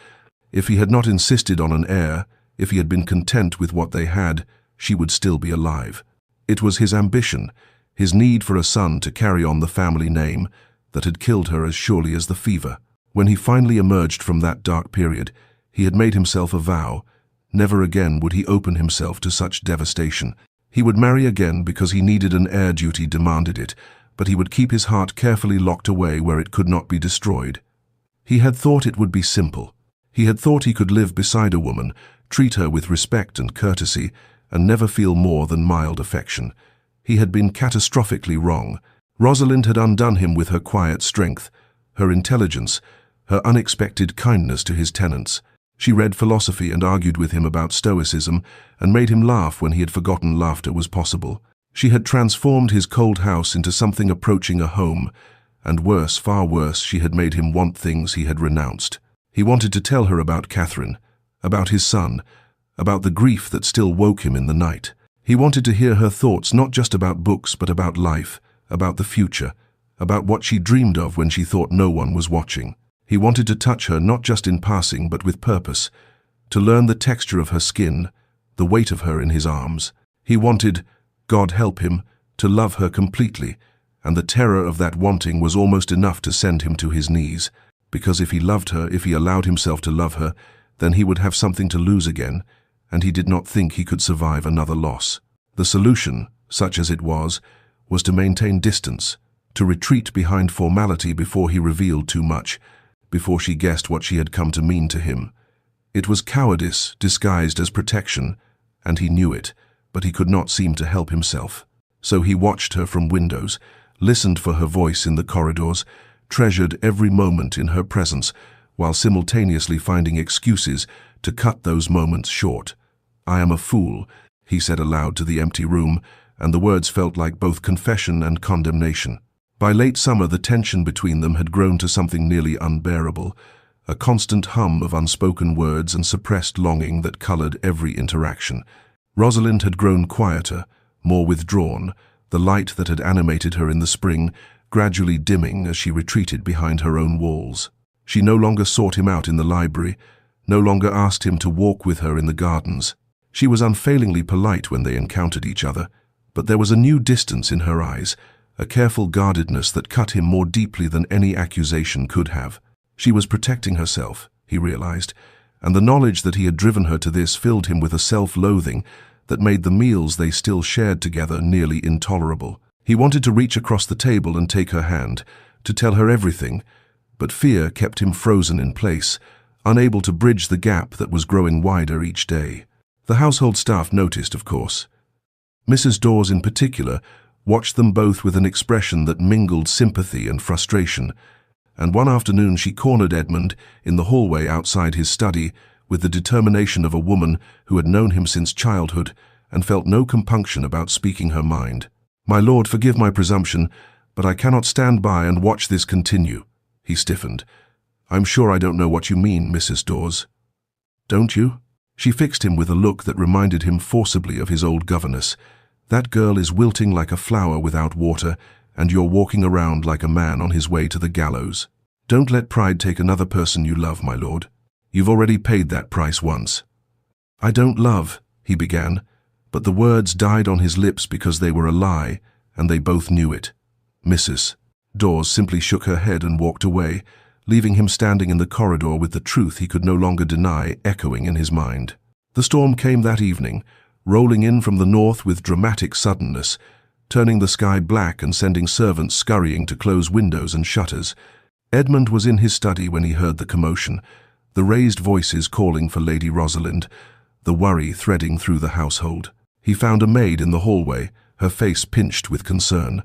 If he had not insisted on an heir, if he had been content with what they had, she would still be alive. It was his ambition, his need for a son to carry on the family name, that had killed her as surely as the fever. When he finally emerged from that dark period, he had made himself a vow. Never again would he open himself to such devastation. He would marry again because he needed an heir, duty demanded it, but he would keep his heart carefully locked away where it could not be destroyed. He had thought it would be simple. He had thought he could live beside a woman, treat her with respect and courtesy, and never feel more than mild affection. He had been catastrophically wrong. Rosalind had undone him with her quiet strength, her intelligence, her unexpected kindness to his tenants. She read philosophy and argued with him about stoicism, and made him laugh when he had forgotten laughter was possible. She had transformed his cold house into something approaching a home, and worse, far worse, she had made him want things he had renounced. He wanted to tell her about Catherine, about his son, about the grief that still woke him in the night. He wanted to hear her thoughts not just about books but about life, about the future, about what she dreamed of when she thought no one was watching. He wanted to touch her not just in passing but with purpose, to learn the texture of her skin, the weight of her in his arms. He wanted, God help him, to love her completely, and the terror of that wanting was almost enough to send him to his knees, because if he loved her, if he allowed himself to love her, then he would have something to lose again, and he did not think he could survive another loss. The solution, such as it was to maintain distance, to retreat behind formality before he revealed too much, before she guessed what she had come to mean to him. It was cowardice disguised as protection, and he knew it, but he could not seem to help himself. So he watched her from windows, listened for her voice in the corridors, treasured every moment in her presence, while simultaneously finding excuses to cut those moments short. "I am a fool," he said aloud to the empty room, and the words felt like both confession and condemnation. By late summer, the tension between them had grown to something nearly unbearable, a constant hum of unspoken words and suppressed longing that colored every interaction. Rosalind had grown quieter, more withdrawn, the light that had animated her in the spring gradually dimming as she retreated behind her own walls. She no longer sought him out in the library, no longer asked him to walk with her in the gardens. She was unfailingly polite when they encountered each other, but there was a new distance in her eyes, a careful guardedness that cut him more deeply than any accusation could have. She was protecting herself, he realized, and the knowledge that he had driven her to this filled him with a self-loathing that made the meals they still shared together nearly intolerable. He wanted to reach across the table and take her hand, to tell her everything, but fear kept him frozen in place, unable to bridge the gap that was growing wider each day. The household staff noticed, of course. Mrs. Dawes in particular watched them both with an expression that mingled sympathy and frustration, and one afternoon she cornered Edmund in the hallway outside his study with the determination of a woman who had known him since childhood and felt no compunction about speaking her mind. "My lord, forgive my presumption, but I cannot stand by and watch this continue." He stiffened. "I'm sure I don't know what you mean, Mrs. Dawes." "Don't you?" She fixed him with a look that reminded him forcibly of his old governess. "That girl is wilting like a flower without water, and you're walking around like a man on his way to the gallows. Don't let pride take another person you love, my lord. You've already paid that price once." "I don't love," he began, but the words died on his lips because they were a lie, and they both knew it. Mrs. Dawes simply shook her head and walked away, leaving him standing in the corridor with the truth he could no longer deny echoing in his mind. The storm came that evening, rolling in from the north with dramatic suddenness, turning the sky black and sending servants scurrying to close windows and shutters. Edmund was in his study when he heard the commotion, the raised voices calling for Lady Rosalind, the worry threading through the household. He found a maid in the hallway, her face pinched with concern.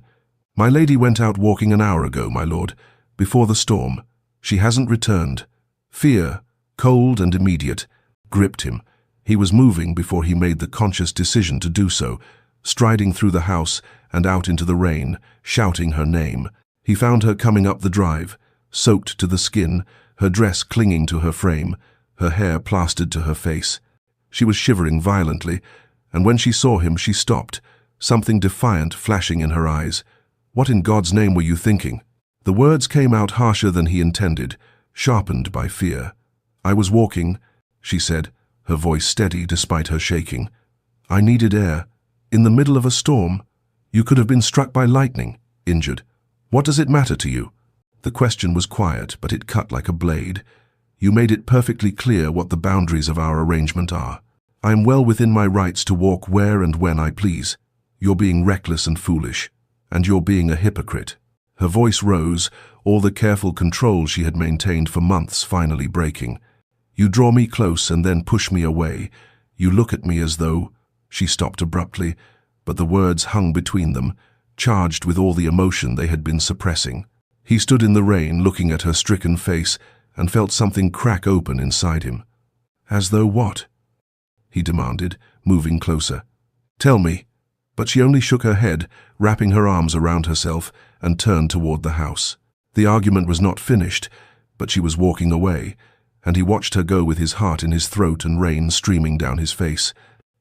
"My lady went out walking an hour ago, my lord, before the storm. She hasn't returned." Fear, cold and immediate, gripped him. He was moving before he made the conscious decision to do so, striding through the house and out into the rain, shouting her name. He found her coming up the drive, soaked to the skin, her dress clinging to her frame, her hair plastered to her face. She was shivering violently, and when she saw him she stopped, something defiant flashing in her eyes. "What in God's name were you thinking?" The words came out harsher than he intended, sharpened by fear. "I was walking," she said, her voice steady despite her shaking. "I needed air. In the middle of a storm. You could have been struck by lightning, injured. What does it matter to you?" The question was quiet, but it cut like a blade. "You made it perfectly clear what the boundaries of our arrangement are. I am well within my rights to walk where and when I please. You're being reckless and foolish, and you're being a hypocrite." Her voice rose, all the careful control she had maintained for months finally breaking. "You draw me close and then push me away. You look at me as though—" She stopped abruptly, but the words hung between them, charged with all the emotion they had been suppressing. He stood in the rain looking at her stricken face and felt something crack open inside him. "As though what?" he demanded, moving closer. "Tell me." But she only shook her head, wrapping her arms around herself, and turned toward the house. The argument was not finished, but she was walking away, and he watched her go with his heart in his throat and rain streaming down his face.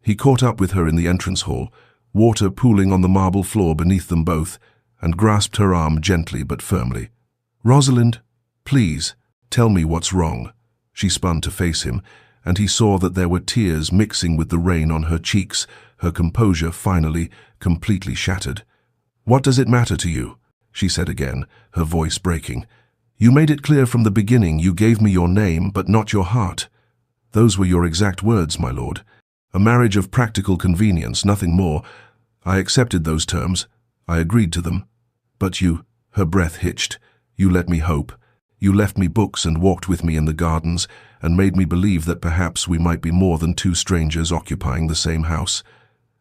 He caught up with her in the entrance hall, water pooling on the marble floor beneath them both, and grasped her arm gently but firmly. "Rosalind, please, tell me what's wrong." She spun to face him, and he saw that there were tears mixing with the rain on her cheeks, her composure finally completely shattered. "What does it matter to you?" she said again, her voice breaking. "You made it clear from the beginning you gave me your name but not your heart. Those were your exact words, my lord. A marriage of practical convenience, nothing more. I accepted those terms. I agreed to them. But you," her breath hitched, "you let me hope. You left me books and walked with me in the gardens and made me believe that perhaps we might be more than two strangers occupying the same house.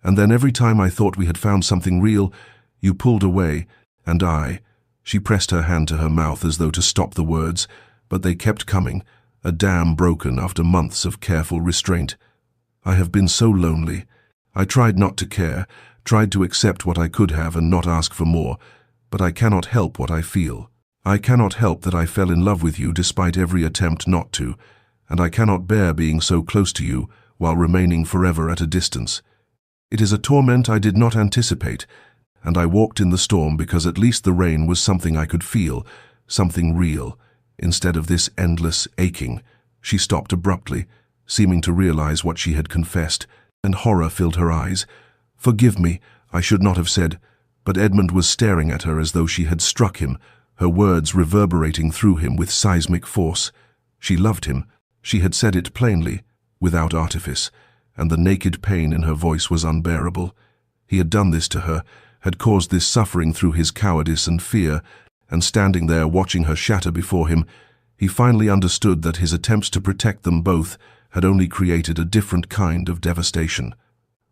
And then every time I thought we had found something real, you pulled away, and I—" She pressed her hand to her mouth as though to stop the words, but they kept coming, a dam broken after months of careful restraint. "I have been so lonely. I tried not to care, tried to accept what I could have and not ask for more, but I cannot help what I feel. I cannot help that I fell in love with you despite every attempt not to, and I cannot bear being so close to you while remaining forever at a distance. It is a torment I did not anticipate, and I walked in the storm because at least the rain was something I could feel, something real, instead of this endless aching. She stopped abruptly, seeming to realize what she had confessed, and horror filled her eyes. "Forgive me, I should not have said," but Edmund was staring at her as though she had struck him, her words reverberating through him with seismic force. She loved him. She had said it plainly, without artifice, and the naked pain in her voice was unbearable. He had done this to her, had caused this suffering through his cowardice and fear, and standing there watching her shatter before him, he finally understood that his attempts to protect them both had only created a different kind of devastation.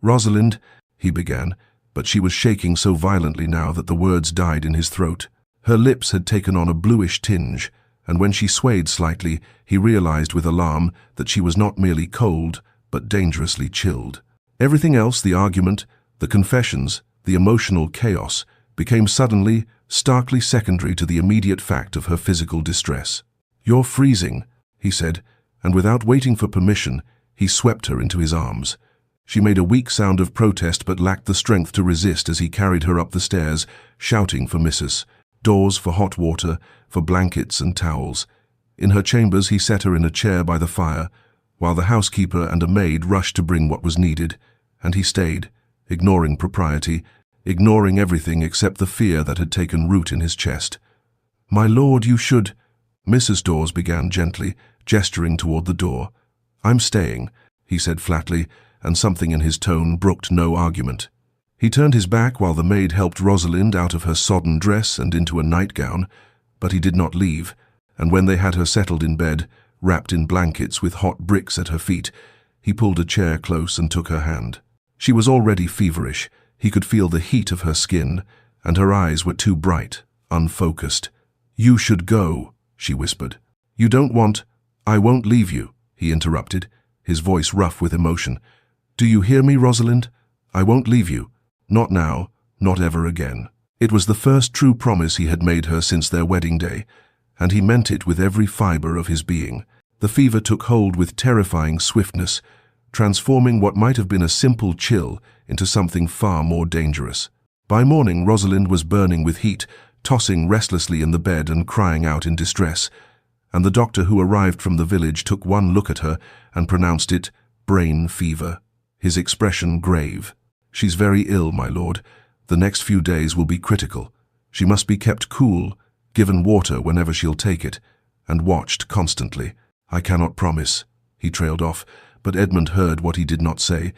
"Rosalind," he began, but she was shaking so violently now that the words died in his throat. Her lips had taken on a bluish tinge, and when she swayed slightly, he realized with alarm that she was not merely cold, but dangerously chilled. Everything else, the argument, the confessions, the emotional chaos, became suddenly, starkly secondary to the immediate fact of her physical distress. "You're freezing," he said, and without waiting for permission, he swept her into his arms. She made a weak sound of protest but lacked the strength to resist as he carried her up the stairs, shouting for Mrs. Dawes, for hot water, for blankets and towels. In her chambers he set her in a chair by the fire, while the housekeeper and a maid rushed to bring what was needed, and he stayed, ignoring propriety, ignoring everything except the fear that had taken root in his chest. "My lord, you should—" Mrs. Dawes began gently, gesturing toward the door. "I'm staying," he said flatly, and something in his tone brooked no argument. He turned his back while the maid helped Rosalind out of her sodden dress and into a nightgown, but he did not leave, and when they had her settled in bed, wrapped in blankets with hot bricks at her feet, he pulled a chair close and took her hand. She was already feverish. He could feel the heat of her skin, and her eyes were too bright, unfocused. "You should go," she whispered. "You don't want—" "I won't leave you," he interrupted, his voice rough with emotion. "Do you hear me, Rosalind? I won't leave you. Not now, not ever again." It was the first true promise he had made her since their wedding day, and he meant it with every fiber of his being. The fever took hold with terrifying swiftness, transforming what might have been a simple chill into something far more dangerous. By morning, Rosalind was burning with heat, tossing restlessly in the bed and crying out in distress, and the doctor who arrived from the village took one look at her and pronounced it brain fever, his expression grave. "She's very ill, my lord. The next few days will be critical. She must be kept cool, given water whenever she'll take it, and watched constantly. I cannot promise," he trailed off, but Edmund heard what he did not say,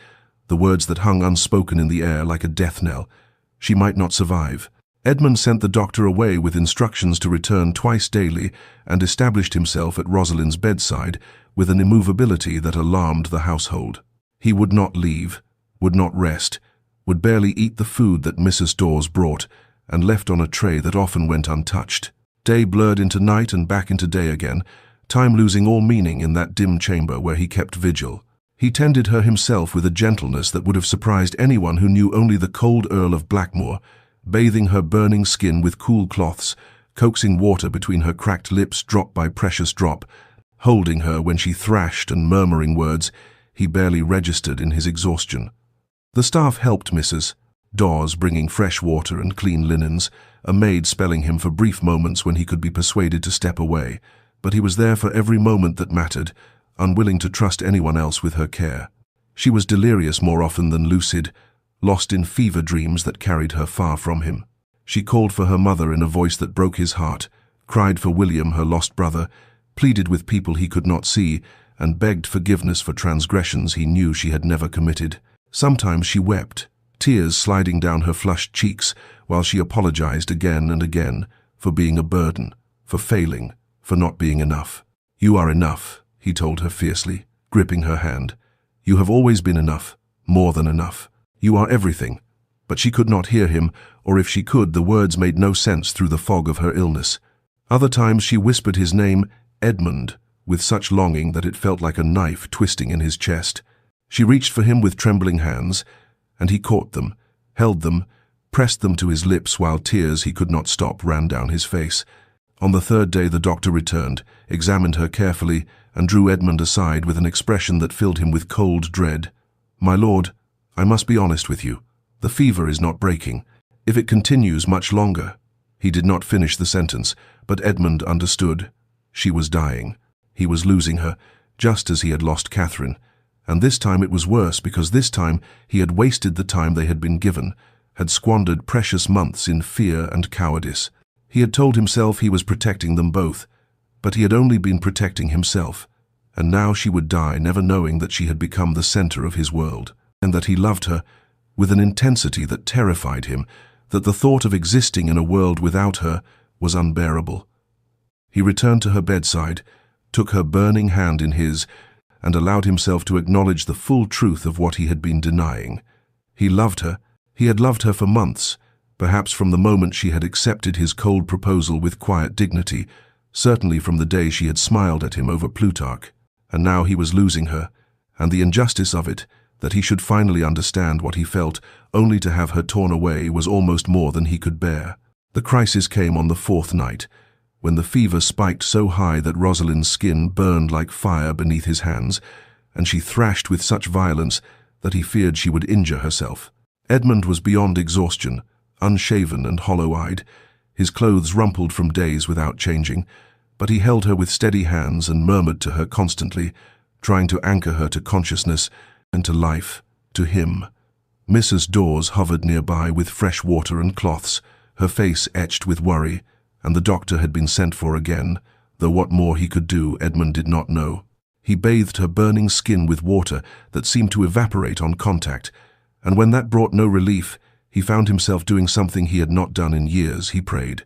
the words that hung unspoken in the air like a death knell. She might not survive. Edmund sent the doctor away with instructions to return twice daily and established himself at Rosalind's bedside with an immovability that alarmed the household. He would not leave, would not rest, would barely eat the food that Mrs. Dawes brought and left on a tray that often went untouched. Day blurred into night and back into day again, time losing all meaning in that dim chamber where he kept vigil. He tended her himself with a gentleness that would have surprised anyone who knew only the cold Earl of Blackmoor, bathing her burning skin with cool cloths, coaxing water between her cracked lips drop by precious drop, holding her when she thrashed and murmuring words he barely registered in his exhaustion. The staff helped Mrs. Dawes, bringing fresh water and clean linens, a maid spelling him for brief moments when he could be persuaded to step away, but he was there for every moment that mattered, unwilling to trust anyone else with her care. She was delirious more often than lucid, lost in fever dreams that carried her far from him. She called for her mother in a voice that broke his heart, cried for William, her lost brother, pleaded with people he could not see, and begged forgiveness for transgressions he knew she had never committed. Sometimes she wept, tears sliding down her flushed cheeks, while she apologized again and again for being a burden, for failing, for not being enough. "You are enough," he told her fiercely, gripping her hand. "You have always been enough, more than enough. You are everything." But she could not hear him, or if she could, the words made no sense through the fog of her illness. Other times she whispered his name, Edmund, with such longing that it felt like a knife twisting in his chest. She reached for him with trembling hands, and he caught them, held them, pressed them to his lips while tears he could not stop ran down his face. On the third day the doctor returned, examined her carefully, and drew Edmund aside with an expression that filled him with cold dread. "My lord, I must be honest with you. The fever is not breaking. If it continues much longer—" He did not finish the sentence, but Edmund understood. She was dying. He was losing her, just as he had lost Catherine. And this time it was worse, because this time he had wasted the time they had been given, had squandered precious months in fear and cowardice. He had told himself he was protecting them both, but he had only been protecting himself. And now she would die, never knowing that she had become the center of his world, and that he loved her with an intensity that terrified him, that the thought of existing in a world without her was unbearable. He returned to her bedside, took her burning hand in his, and allowed himself to acknowledge the full truth of what he had been denying. He loved her. He had loved her for months, perhaps from the moment she had accepted his cold proposal with quiet dignity, certainly from the day she had smiled at him over Plutarch. And now he was losing her, and the injustice of it, that he should finally understand what he felt, only to have her torn away, was almost more than he could bear. The crisis came on the fourth night, when the fever spiked so high that Rosalind's skin burned like fire beneath his hands, and she thrashed with such violence that he feared she would injure herself. Edmund was beyond exhaustion, unshaven and hollow-eyed, his clothes rumpled from days without changing, but he held her with steady hands and murmured to her constantly, trying to anchor her to consciousness and to life, to him. Mrs. Dawes hovered nearby with fresh water and cloths, her face etched with worry, and the doctor had been sent for again, though what more he could do Edmund did not know. He bathed her burning skin with water that seemed to evaporate on contact, and when that brought no relief, he found himself doing something he had not done in years. He prayed.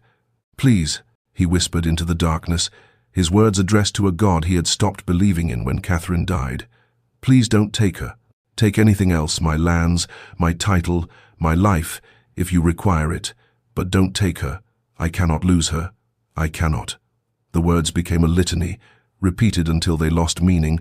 "Please," he whispered into the darkness, his words addressed to a God he had stopped believing in when Catherine died. "Please don't take her. Take anything else, my lands, my title, my life, if you require it, but don't take her. I cannot lose her. I cannot." The words became a litany, repeated until they lost meaning,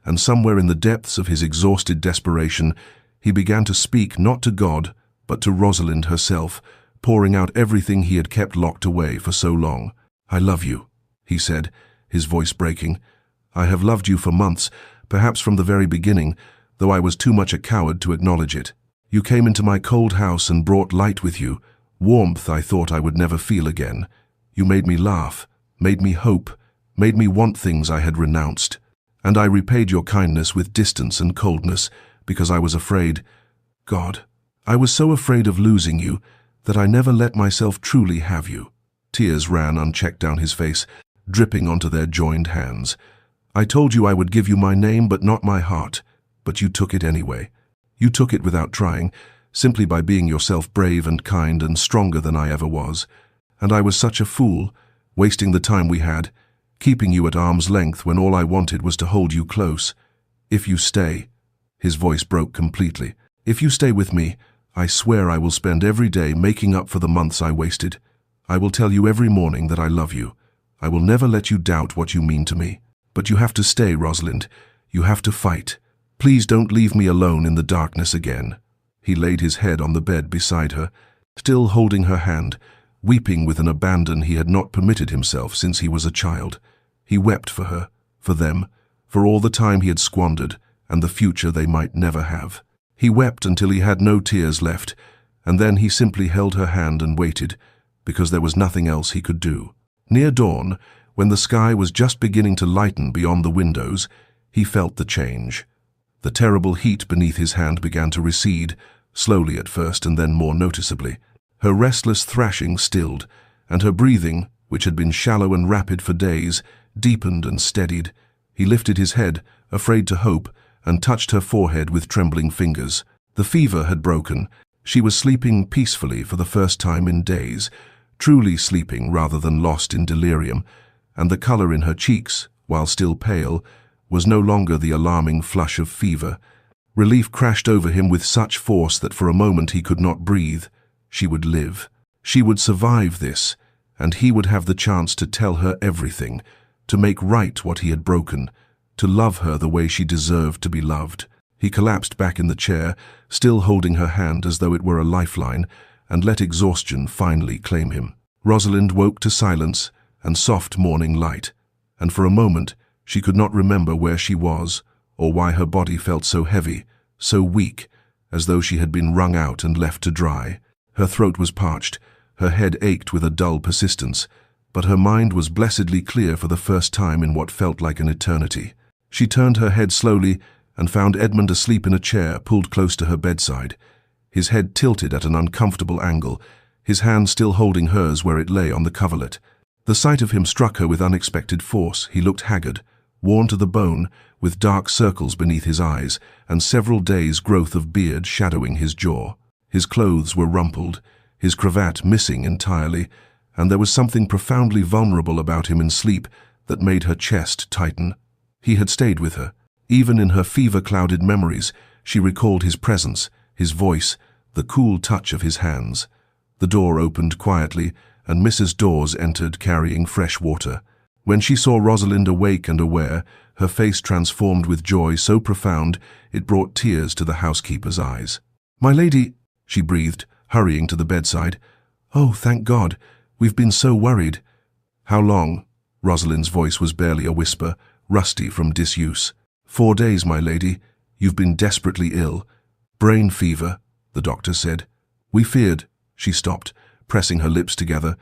and somewhere in the depths of his exhausted desperation, he began to speak not to God, but to Rosalind herself, pouring out everything he had kept locked away for so long. "I love you," he said, his voice breaking. "I have loved you for months, perhaps from the very beginning, though I was too much a coward to acknowledge it. You came into my cold house and brought light with you, warmth I thought I would never feel again. You made me laugh, made me hope, made me want things I had renounced. And I repaid your kindness with distance and coldness, because I was afraid. God, I was so afraid of losing you that I never let myself truly have you." Tears ran unchecked down his face, dripping onto their joined hands. "I told you I would give you my name but not my heart, but you took it anyway. You took it without trying, simply by being yourself, brave and kind and stronger than I ever was. And I was such a fool, wasting the time we had, keeping you at arm's length when all I wanted was to hold you close. If you stay," his voice broke completely, "if you stay with me, I swear I will spend every day making up for the months I wasted. I will tell you every morning that I love you. I will never let you doubt what you mean to me. But you have to stay, Rosalind. You have to fight. Please don't leave me alone in the darkness again." He laid his head on the bed beside her, still holding her hand, weeping with an abandon he had not permitted himself since he was a child. He wept for her, for them, for all the time he had squandered, and the future they might never have. He wept until he had no tears left, and then he simply held her hand and waited, because there was nothing else he could do. Near dawn, when the sky was just beginning to lighten beyond the windows, he felt the change. The terrible heat beneath his hand began to recede, slowly at first and then more noticeably. Her restless thrashing stilled, and her breathing, which had been shallow and rapid for days, deepened and steadied. He lifted his head, afraid to hope, and touched her forehead with trembling fingers. The fever had broken. She was sleeping peacefully for the first time in days, truly sleeping rather than lost in delirium, and the color in her cheeks, while still pale, was no longer the alarming flush of fever. Relief crashed over him with such force that for a moment he could not breathe. She would live. She would survive this, and he would have the chance to tell her everything, to make right what he had broken, to love her the way she deserved to be loved. He collapsed back in the chair, still holding her hand as though it were a lifeline, and let exhaustion finally claim him. Rosalind woke to silence and soft morning light, and for a moment she could not remember where she was, or why her body felt so heavy, so weak, as though she had been wrung out and left to dry. Her throat was parched, her head ached with a dull persistence, but her mind was blessedly clear for the first time in what felt like an eternity. She turned her head slowly and found Edmund asleep in a chair pulled close to her bedside, his head tilted at an uncomfortable angle, his hand still holding hers where it lay on the coverlet. The sight of him struck her with unexpected force. He looked haggard, worn to the bone, with dark circles beneath his eyes and several days' growth of beard shadowing his jaw. His clothes were rumpled, his cravat missing entirely, and there was something profoundly vulnerable about him in sleep that made her chest tighten. He had stayed with her. Even in her fever-clouded memories, she recalled his presence, his voice, the cool touch of his hands. The door opened quietly, and Mrs. Dawes entered carrying fresh water. When she saw Rosalind awake and aware, her face transformed with joy so profound it brought tears to the housekeeper's eyes. "My lady," she breathed, hurrying to the bedside. "Oh, thank God. We've been so worried." "How long?" Rosalind's voice was barely a whisper, rusty from disuse. "4 days, my lady. You've been desperately ill. Brain fever," the doctor said. "We feared." She stopped, pressing her lips together.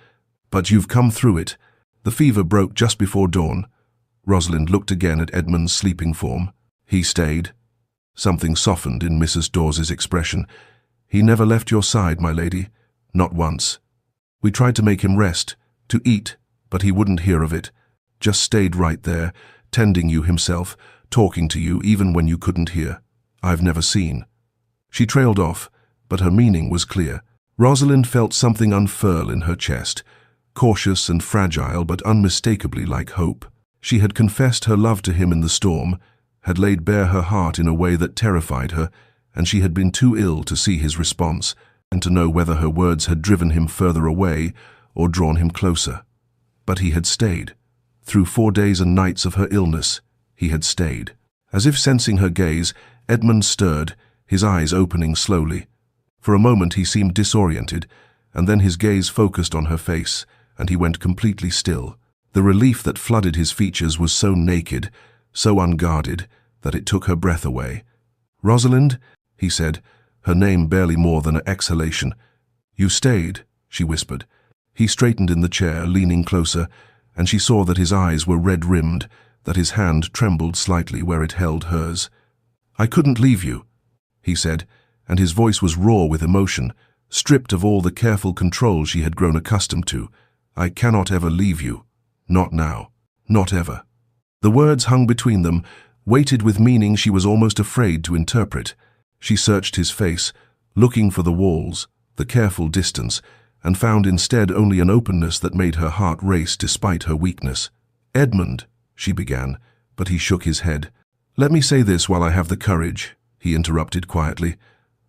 "But you've come through it." The fever broke just before dawn. Rosalind looked again at Edmund's sleeping form. "He stayed." Something softened in Mrs. Dawes's expression. "He never left your side, my lady. Not once. We tried to make him rest, to eat, but he wouldn't hear of it. Just stayed right there, tending you himself, talking to you even when you couldn't hear. I've never seen." She trailed off, but her meaning was clear. Rosalind felt something unfurl in her chest, cautious and fragile but unmistakably like hope. She had confessed her love to him in the storm, had laid bare her heart in a way that terrified her, and she had been too ill to see his response and to know whether her words had driven him further away or drawn him closer. But he had stayed. Through 4 days and nights of her illness, he had stayed. As if sensing her gaze, Edmund stirred, his eyes opening slowly. For a moment he seemed disoriented, and then his gaze focused on her face, and he went completely still. The relief that flooded his features was so naked, so unguarded, that it took her breath away. "Rosalind," he said, her name barely more than an exhalation. "You stayed," she whispered. He straightened in the chair, leaning closer, and she saw that his eyes were red-rimmed, that his hand trembled slightly where it held hers. "I couldn't leave you," he said, and his voice was raw with emotion, stripped of all the careful control she had grown accustomed to. "I cannot ever leave you. Not now. Not ever." The words hung between them, weighted with meaning she was almost afraid to interpret. She searched his face, looking for the walls, the careful distance, and found instead only an openness that made her heart race despite her weakness. "Edmund," she began, but he shook his head. "Let me say this while I have the courage," he interrupted quietly.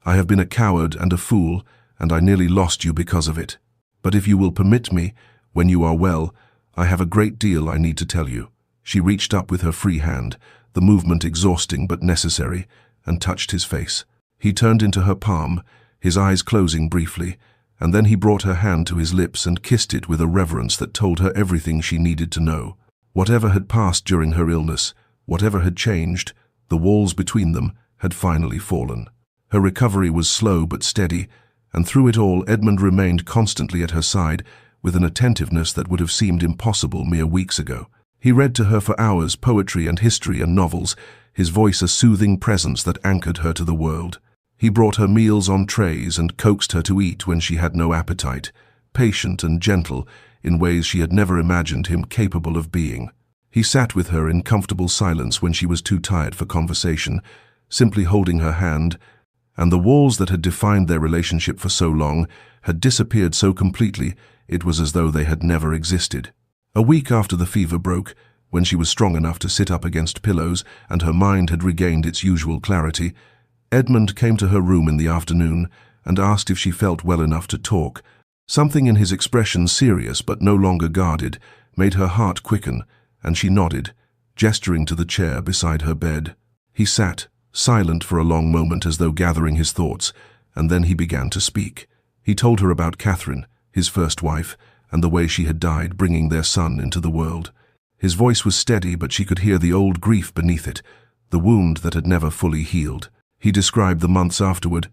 "I have been a coward and a fool, and I nearly lost you because of it. But if you will permit me, when you are well, I have a great deal I need to tell you." She reached up with her free hand, the movement exhausting but necessary, and touched his face. He turned into her palm, his eyes closing briefly, and then he brought her hand to his lips and kissed it with a reverence that told her everything she needed to know. Whatever had passed during her illness, whatever had changed, the walls between them had finally fallen. Her recovery was slow but steady, and through it all Edmund remained constantly at her side with an attentiveness that would have seemed impossible mere weeks ago. He read to her for hours poetry and history and novels, his voice a soothing presence that anchored her to the world. He brought her meals on trays and coaxed her to eat when she had no appetite, patient and gentle in ways she had never imagined him capable of being. He sat with her in comfortable silence when she was too tired for conversation, simply holding her hand, and the walls that had defined their relationship for so long had disappeared so completely it was as though they had never existed. A week after the fever broke, when she was strong enough to sit up against pillows and her mind had regained its usual clarity, Edmund came to her room in the afternoon and asked if she felt well enough to talk. Something in his expression, serious but no longer guarded, made her heart quicken, and she nodded, gesturing to the chair beside her bed. He sat, silent for a long moment as though gathering his thoughts, and then he began to speak. He told her about Catherine, his first wife, and the way she had died bringing their son into the world. His voice was steady, but she could hear the old grief beneath it, the wound that had never fully healed. He described the months afterward,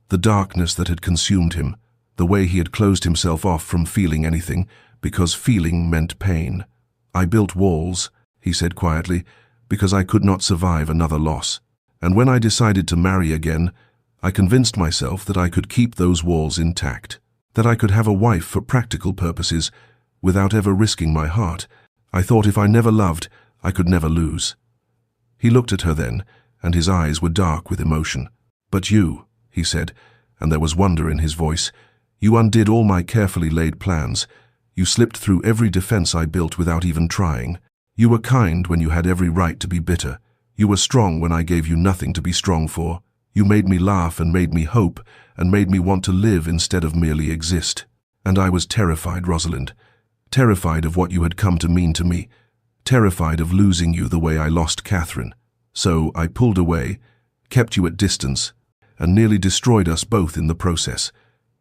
the darkness that had consumed him, the way he had closed himself off from feeling anything, because feeling meant pain. "I built walls," he said quietly, "because I could not survive another loss. And when I decided to marry again, I convinced myself that I could keep those walls intact, that I could have a wife for practical purposes, without ever risking my heart. I thought if I never loved, I could never lose." He looked at her then, and his eyes were dark with emotion. "But you," he said, and there was wonder in his voice, "you undid all my carefully laid plans. You slipped through every defense I built without even trying. You were kind when you had every right to be bitter. You were strong when I gave you nothing to be strong for. You made me laugh and made me hope and made me want to live instead of merely exist. And I was terrified, Rosalind. Terrified of what you had come to mean to me. Terrified of losing you the way I lost Catherine. So I pulled away, kept you at distance, and nearly destroyed us both in the process."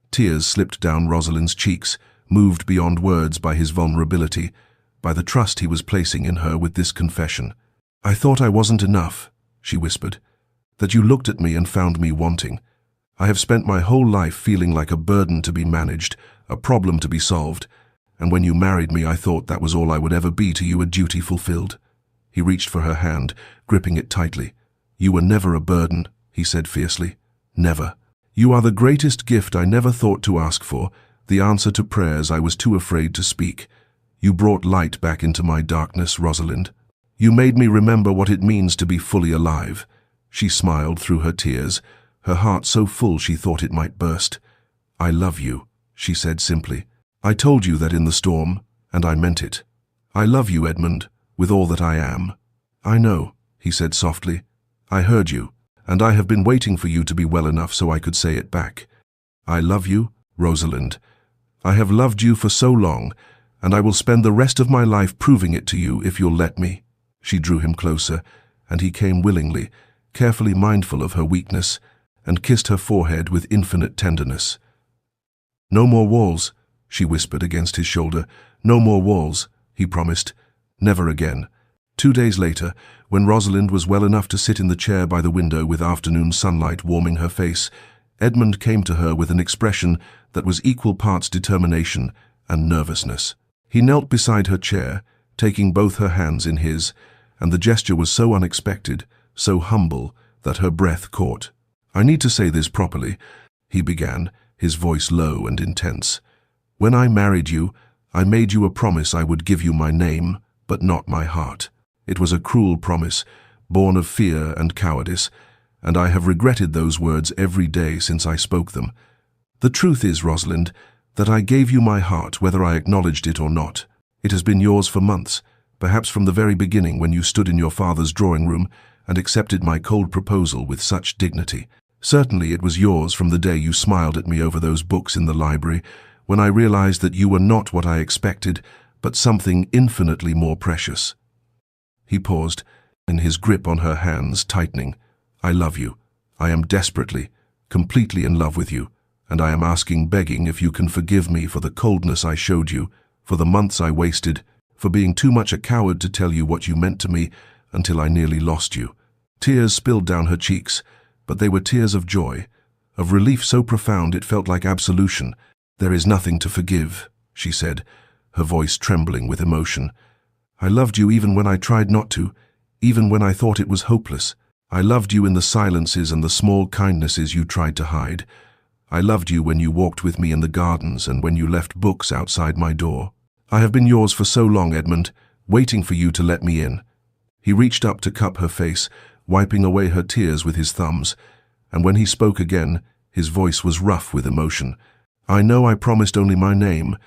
Tears slipped down Rosalind's cheeks, moved beyond words by his vulnerability, by the trust he was placing in her with this confession. "I thought I wasn't enough," she whispered, "that you looked at me and found me wanting. I have spent my whole life feeling like a burden to be managed, a problem to be solved, and when you married me I thought that was all I would ever be to you, a duty fulfilled." He reached for her hand, gripping it tightly. "You were never a burden," he said fiercely. "Never. You are the greatest gift I never thought to ask for, the answer to prayers I was too afraid to speak. You brought light back into my darkness, Rosalind. You made me remember what it means to be fully alive." She smiled through her tears, her heart so full she thought it might burst. "I love you," she said simply. "I told you that in the storm, and I meant it. I love you, Edmund, with all that I am." "I know," he said softly. "I heard you, and I have been waiting for you to be well enough so I could say it back. I love you, Rosalind. I have loved you for so long, and I will spend the rest of my life proving it to you if you'll let me." She drew him closer, and he came willingly, carefully mindful of her weakness, and kissed her forehead with infinite tenderness. "No more walls," she whispered against his shoulder. "No more walls," he promised. "Never again." 2 days later, when Rosalind was well enough to sit in the chair by the window with afternoon sunlight warming her face, Edmund came to her with an expression that was equal parts determination and nervousness. He knelt beside her chair, taking both her hands in his, and the gesture was so unexpected, so humble, that her breath caught. "I need to say this properly," he began, his voice low and intense. "When I married you, I made you a promise I would give you my name, but not my heart. It was a cruel promise, born of fear and cowardice, and I have regretted those words every day since I spoke them. The truth is, Rosalind, that I gave you my heart whether I acknowledged it or not. It has been yours for months, perhaps from the very beginning when you stood in your father's drawing room and accepted my cold proposal with such dignity. Certainly it was yours from the day you smiled at me over those books in the library, when I realized that you were not what I expected, but something infinitely more precious." He paused, and his grip on her hands tightening. "I love you. I am desperately, completely in love with you, and I am asking, begging, if you can forgive me for the coldness I showed you, for the months I wasted, for being too much a coward to tell you what you meant to me until I nearly lost you." Tears spilled down her cheeks, but they were tears of joy, of relief so profound it felt like absolution. "There is nothing to forgive," she said, her voice trembling with emotion. "I loved you even when I tried not to, even when I thought it was hopeless. I loved you in the silences and the small kindnesses you tried to hide. I loved you when you walked with me in the gardens and when you left books outside my door. I have been yours for so long, Edmund, waiting for you to let me in." He reached up to cup her face, wiping away her tears with his thumbs, and when he spoke again, his voice was rough with emotion. "I know I promised only my name,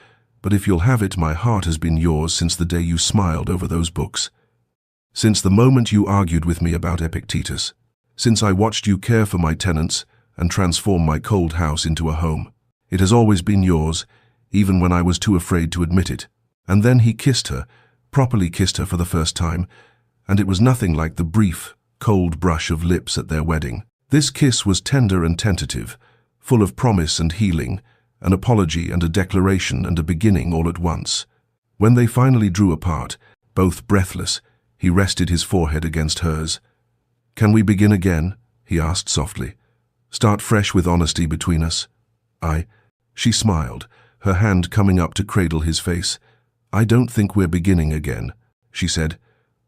but if you'll have it, my heart has been yours since the day you smiled over those books. Since the moment you argued with me about Epictetus. Since I watched you care for my tenants and transform my cold house into a home. It has always been yours, even when I was too afraid to admit it." And then he kissed her, properly kissed her for the first time, and it was nothing like the brief, cold brush of lips at their wedding. This kiss was tender and tentative, full of promise and healing, an apology and a declaration and a beginning all at once. When they finally drew apart, both breathless, he rested his forehead against hers. "Can we begin again?" he asked softly. Start fresh with honesty between us. She smiled, her hand coming up to cradle his face. I don't think we're beginning again, she said.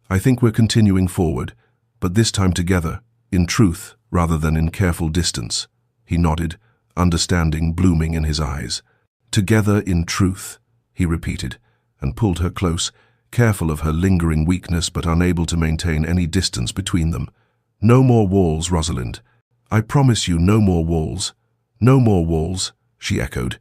I think we're continuing forward, but this time together, in truth rather than in careful distance. He nodded, understanding blooming in his eyes. Together in truth, he repeated, and pulled her close, careful of her lingering weakness but unable to maintain any distance between them. No more walls, Rosalind. I promise you no more walls. No more walls, she echoed,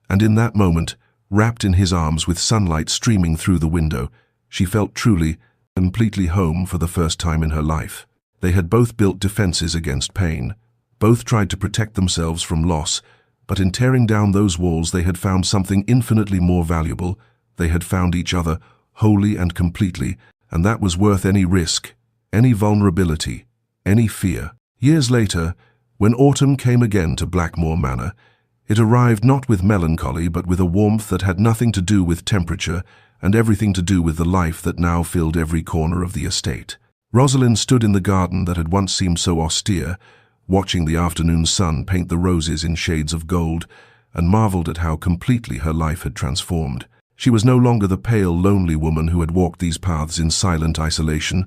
and in that moment, wrapped in his arms with sunlight streaming through the window, she felt truly, completely home for the first time in her life. They had both built defenses against pain. Both tried to protect themselves from loss, but in tearing down those walls they had found something infinitely more valuable. They had found each other, wholly and completely, and that was worth any risk, any vulnerability, any fear. Years later, when autumn came again to Blackmore Manor, it arrived not with melancholy but with a warmth that had nothing to do with temperature and everything to do with the life that now filled every corner of the estate. Rosalind stood in the garden that had once seemed so austere, watching the afternoon sun paint the roses in shades of gold, and marveled at how completely her life had transformed. She was no longer the pale, lonely woman who had walked these paths in silent isolation,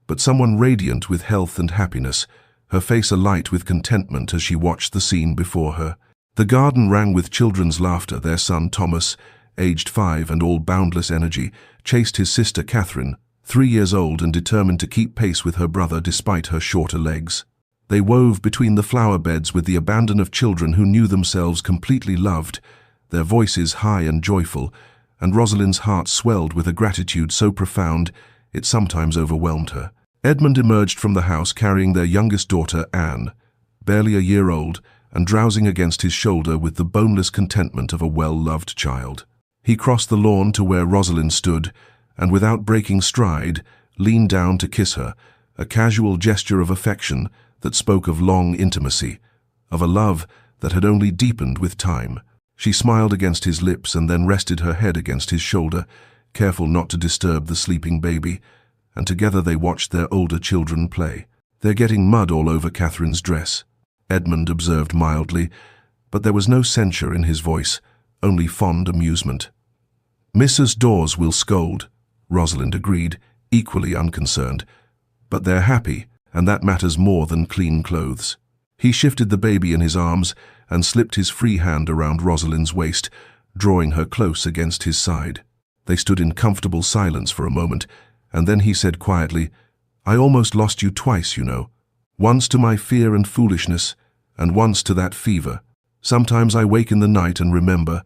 but someone radiant with health and happiness, her face alight with contentment as she watched the scene before her. The garden rang with children's laughter. Their son Thomas, aged 5 and all boundless energy, chased his sister Catherine, 3 years old and determined to keep pace with her brother despite her shorter legs. They wove between the flower beds with the abandon of children who knew themselves completely loved, their voices high and joyful, and Rosalind's heart swelled with a gratitude so profound it sometimes overwhelmed her. Edmund emerged from the house carrying their youngest daughter, Anne, barely a year old, and drowsing against his shoulder with the boneless contentment of a well-loved child. He crossed the lawn to where Rosalind stood, and without breaking stride, leaned down to kiss her, a casual gesture of affection that spoke of long intimacy, of a love that had only deepened with time. She smiled against his lips and then rested her head against his shoulder, careful not to disturb the sleeping baby, and together they watched their older children play. They're getting mud all over Catherine's dress, Edmund observed mildly, but there was no censure in his voice, only fond amusement. Mrs. Dawes will scold, Rosalind agreed, equally unconcerned. But they're happy, and that matters more than clean clothes. He shifted the baby in his arms and slipped his free hand around Rosalind's waist, drawing her close against his side. They stood in comfortable silence for a moment, and then he said quietly, I almost lost you twice, you know. Once to my fear and foolishness, and once to that fever. Sometimes I wake in the night and remember,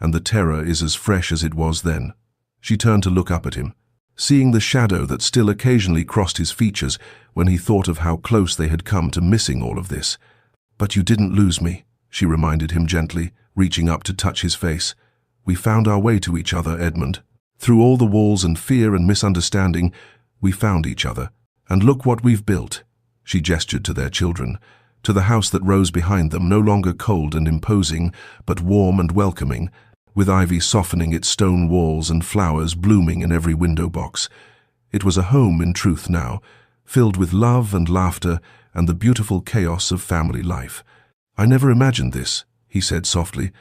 and the terror is as fresh as it was then. She turned to look up at him, seeing the shadow that still occasionally crossed his features when he thought of how close they had come to missing all of this. But you didn't lose me, she reminded him gently, reaching up to touch his face. We found our way to each other, Edmund. Through all the walls and fear and misunderstanding, we found each other. And look what we've built. She gestured to their children, to the house that rose behind them, no longer cold and imposing, but warm and welcoming, with ivy softening its stone walls and flowers blooming in every window box. It was a home in truth now, filled with love and laughter and the beautiful chaos of family life. I never imagined this, he said softly.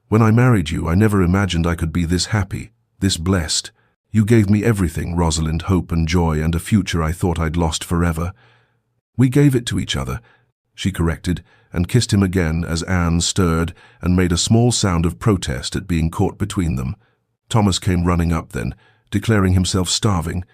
When I married you, I never imagined I could be this happy, this blessed. You gave me everything, Rosalind, hope and joy and a future I thought I'd lost forever. We gave it to each other, she corrected, and kissed him again as Anne stirred and made a small sound of protest at being caught between them. Thomas came running up then, declaring himself starving,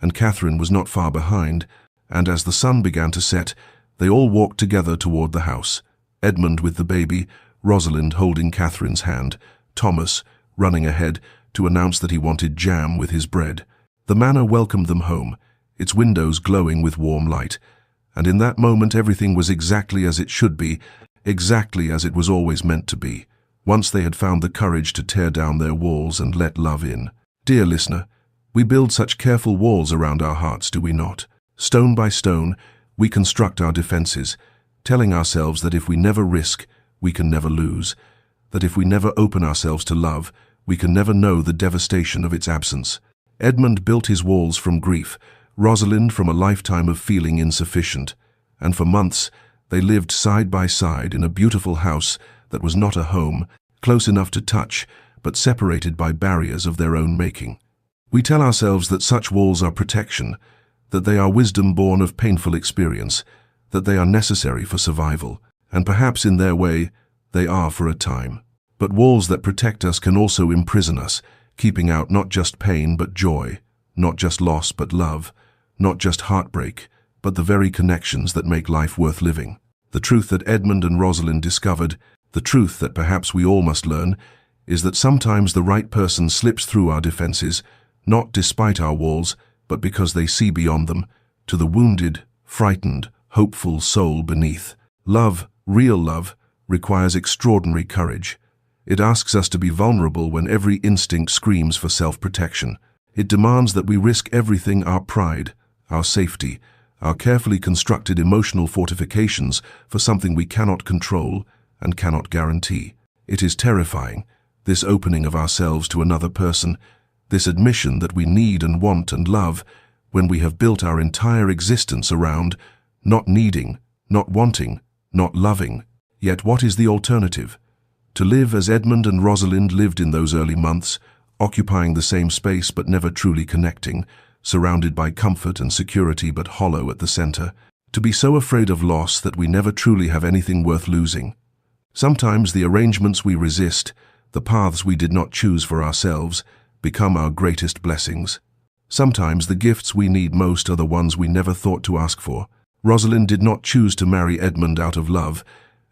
and Catherine was not far behind, and as the sun began to set, they all walked together toward the house, Edmund with the baby, Rosalind holding Catherine's hand, Thomas running ahead to announce that he wanted jam with his bread. The manor welcomed them home, its windows glowing with warm light, and in that moment everything was exactly as it should be, exactly as it was always meant to be, once they had found the courage to tear down their walls and let love in. Dear listener, we build such careful walls around our hearts, do we not? Stone by stone, we construct our defenses, telling ourselves that if we never risk, we can never lose, that if we never open ourselves to love, we can never know the devastation of its absence. Edmund built his walls from grief, Rosalind from a lifetime of feeling insufficient, and for months They lived side by side in a beautiful house that was not a home, close enough to touch, but separated by barriers of their own making. We tell ourselves that such walls are protection, that they are wisdom born of painful experience, that they are necessary for survival, and perhaps in their way, they are for a time. But walls that protect us can also imprison us, keeping out not just pain but joy, not just loss but love, not just heartbreak, but the very connections that make life worth living. The truth that Edmund and Rosalind discovered, the truth that perhaps we all must learn, is that sometimes the right person slips through our defenses, not despite our walls, but because they see beyond them, to the wounded, frightened, hopeful soul beneath. Love, real love, requires extraordinary courage. It asks us to be vulnerable when every instinct screams for self-protection. It demands that we risk everything: our pride, our safety, our carefully constructed emotional fortifications for something we cannot control and cannot guarantee. It is terrifying, this opening of ourselves to another person, this admission that we need and want and love when we have built our entire existence around not needing, not wanting, not loving. Yet what is the alternative? To live as Edmund and Rosalind lived in those early months, occupying the same space but never truly connecting, surrounded by comfort and security but hollow at the center. To be so afraid of loss that we never truly have anything worth losing. Sometimes the arrangements we resist, the paths we did not choose for ourselves, become our greatest blessings. Sometimes the gifts we need most are the ones we never thought to ask for. Rosalind did not choose to marry Edmund out of love,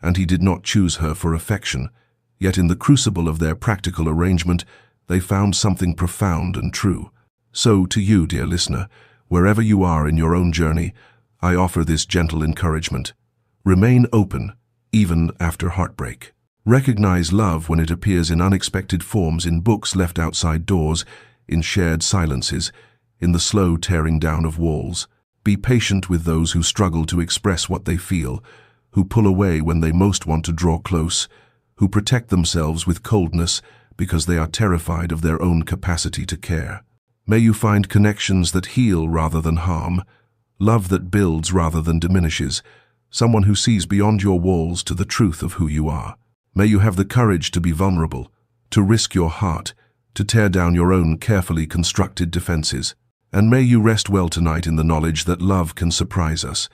and he did not choose her for affection. Yet in the crucible of their practical arrangement, they found something profound and true. So to you, dear listener, wherever you are in your own journey, I offer this gentle encouragement. Remain open, even after heartbreak. Recognize love when it appears in unexpected forms, in books left outside doors, in shared silences, in the slow tearing down of walls. Be patient with those who struggle to express what they feel, who pull away when they most want to draw close, who protect themselves with coldness because they are terrified of their own capacity to care. May you find connections that heal rather than harm, love that builds rather than diminishes, someone who sees beyond your walls to the truth of who you are. May you have the courage to be vulnerable, to risk your heart, to tear down your own carefully constructed defenses. And may you rest well tonight in the knowledge that love can surprise us,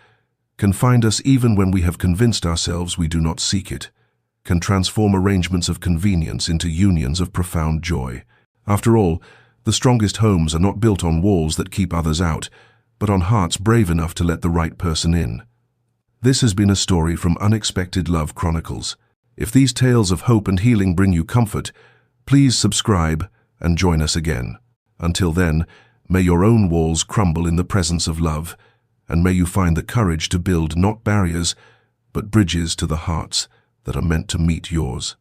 can find us even when we have convinced ourselves we do not seek it, can transform arrangements of convenience into unions of profound joy. After all, the strongest homes are not built on walls that keep others out, but on hearts brave enough to let the right person in. This has been a story from Unexpected Love Chronicles. If these tales of hope and healing bring you comfort, please subscribe and join us again. Until then, may your own walls crumble in the presence of love, and may you find the courage to build not barriers, but bridges to the hearts that are meant to meet yours.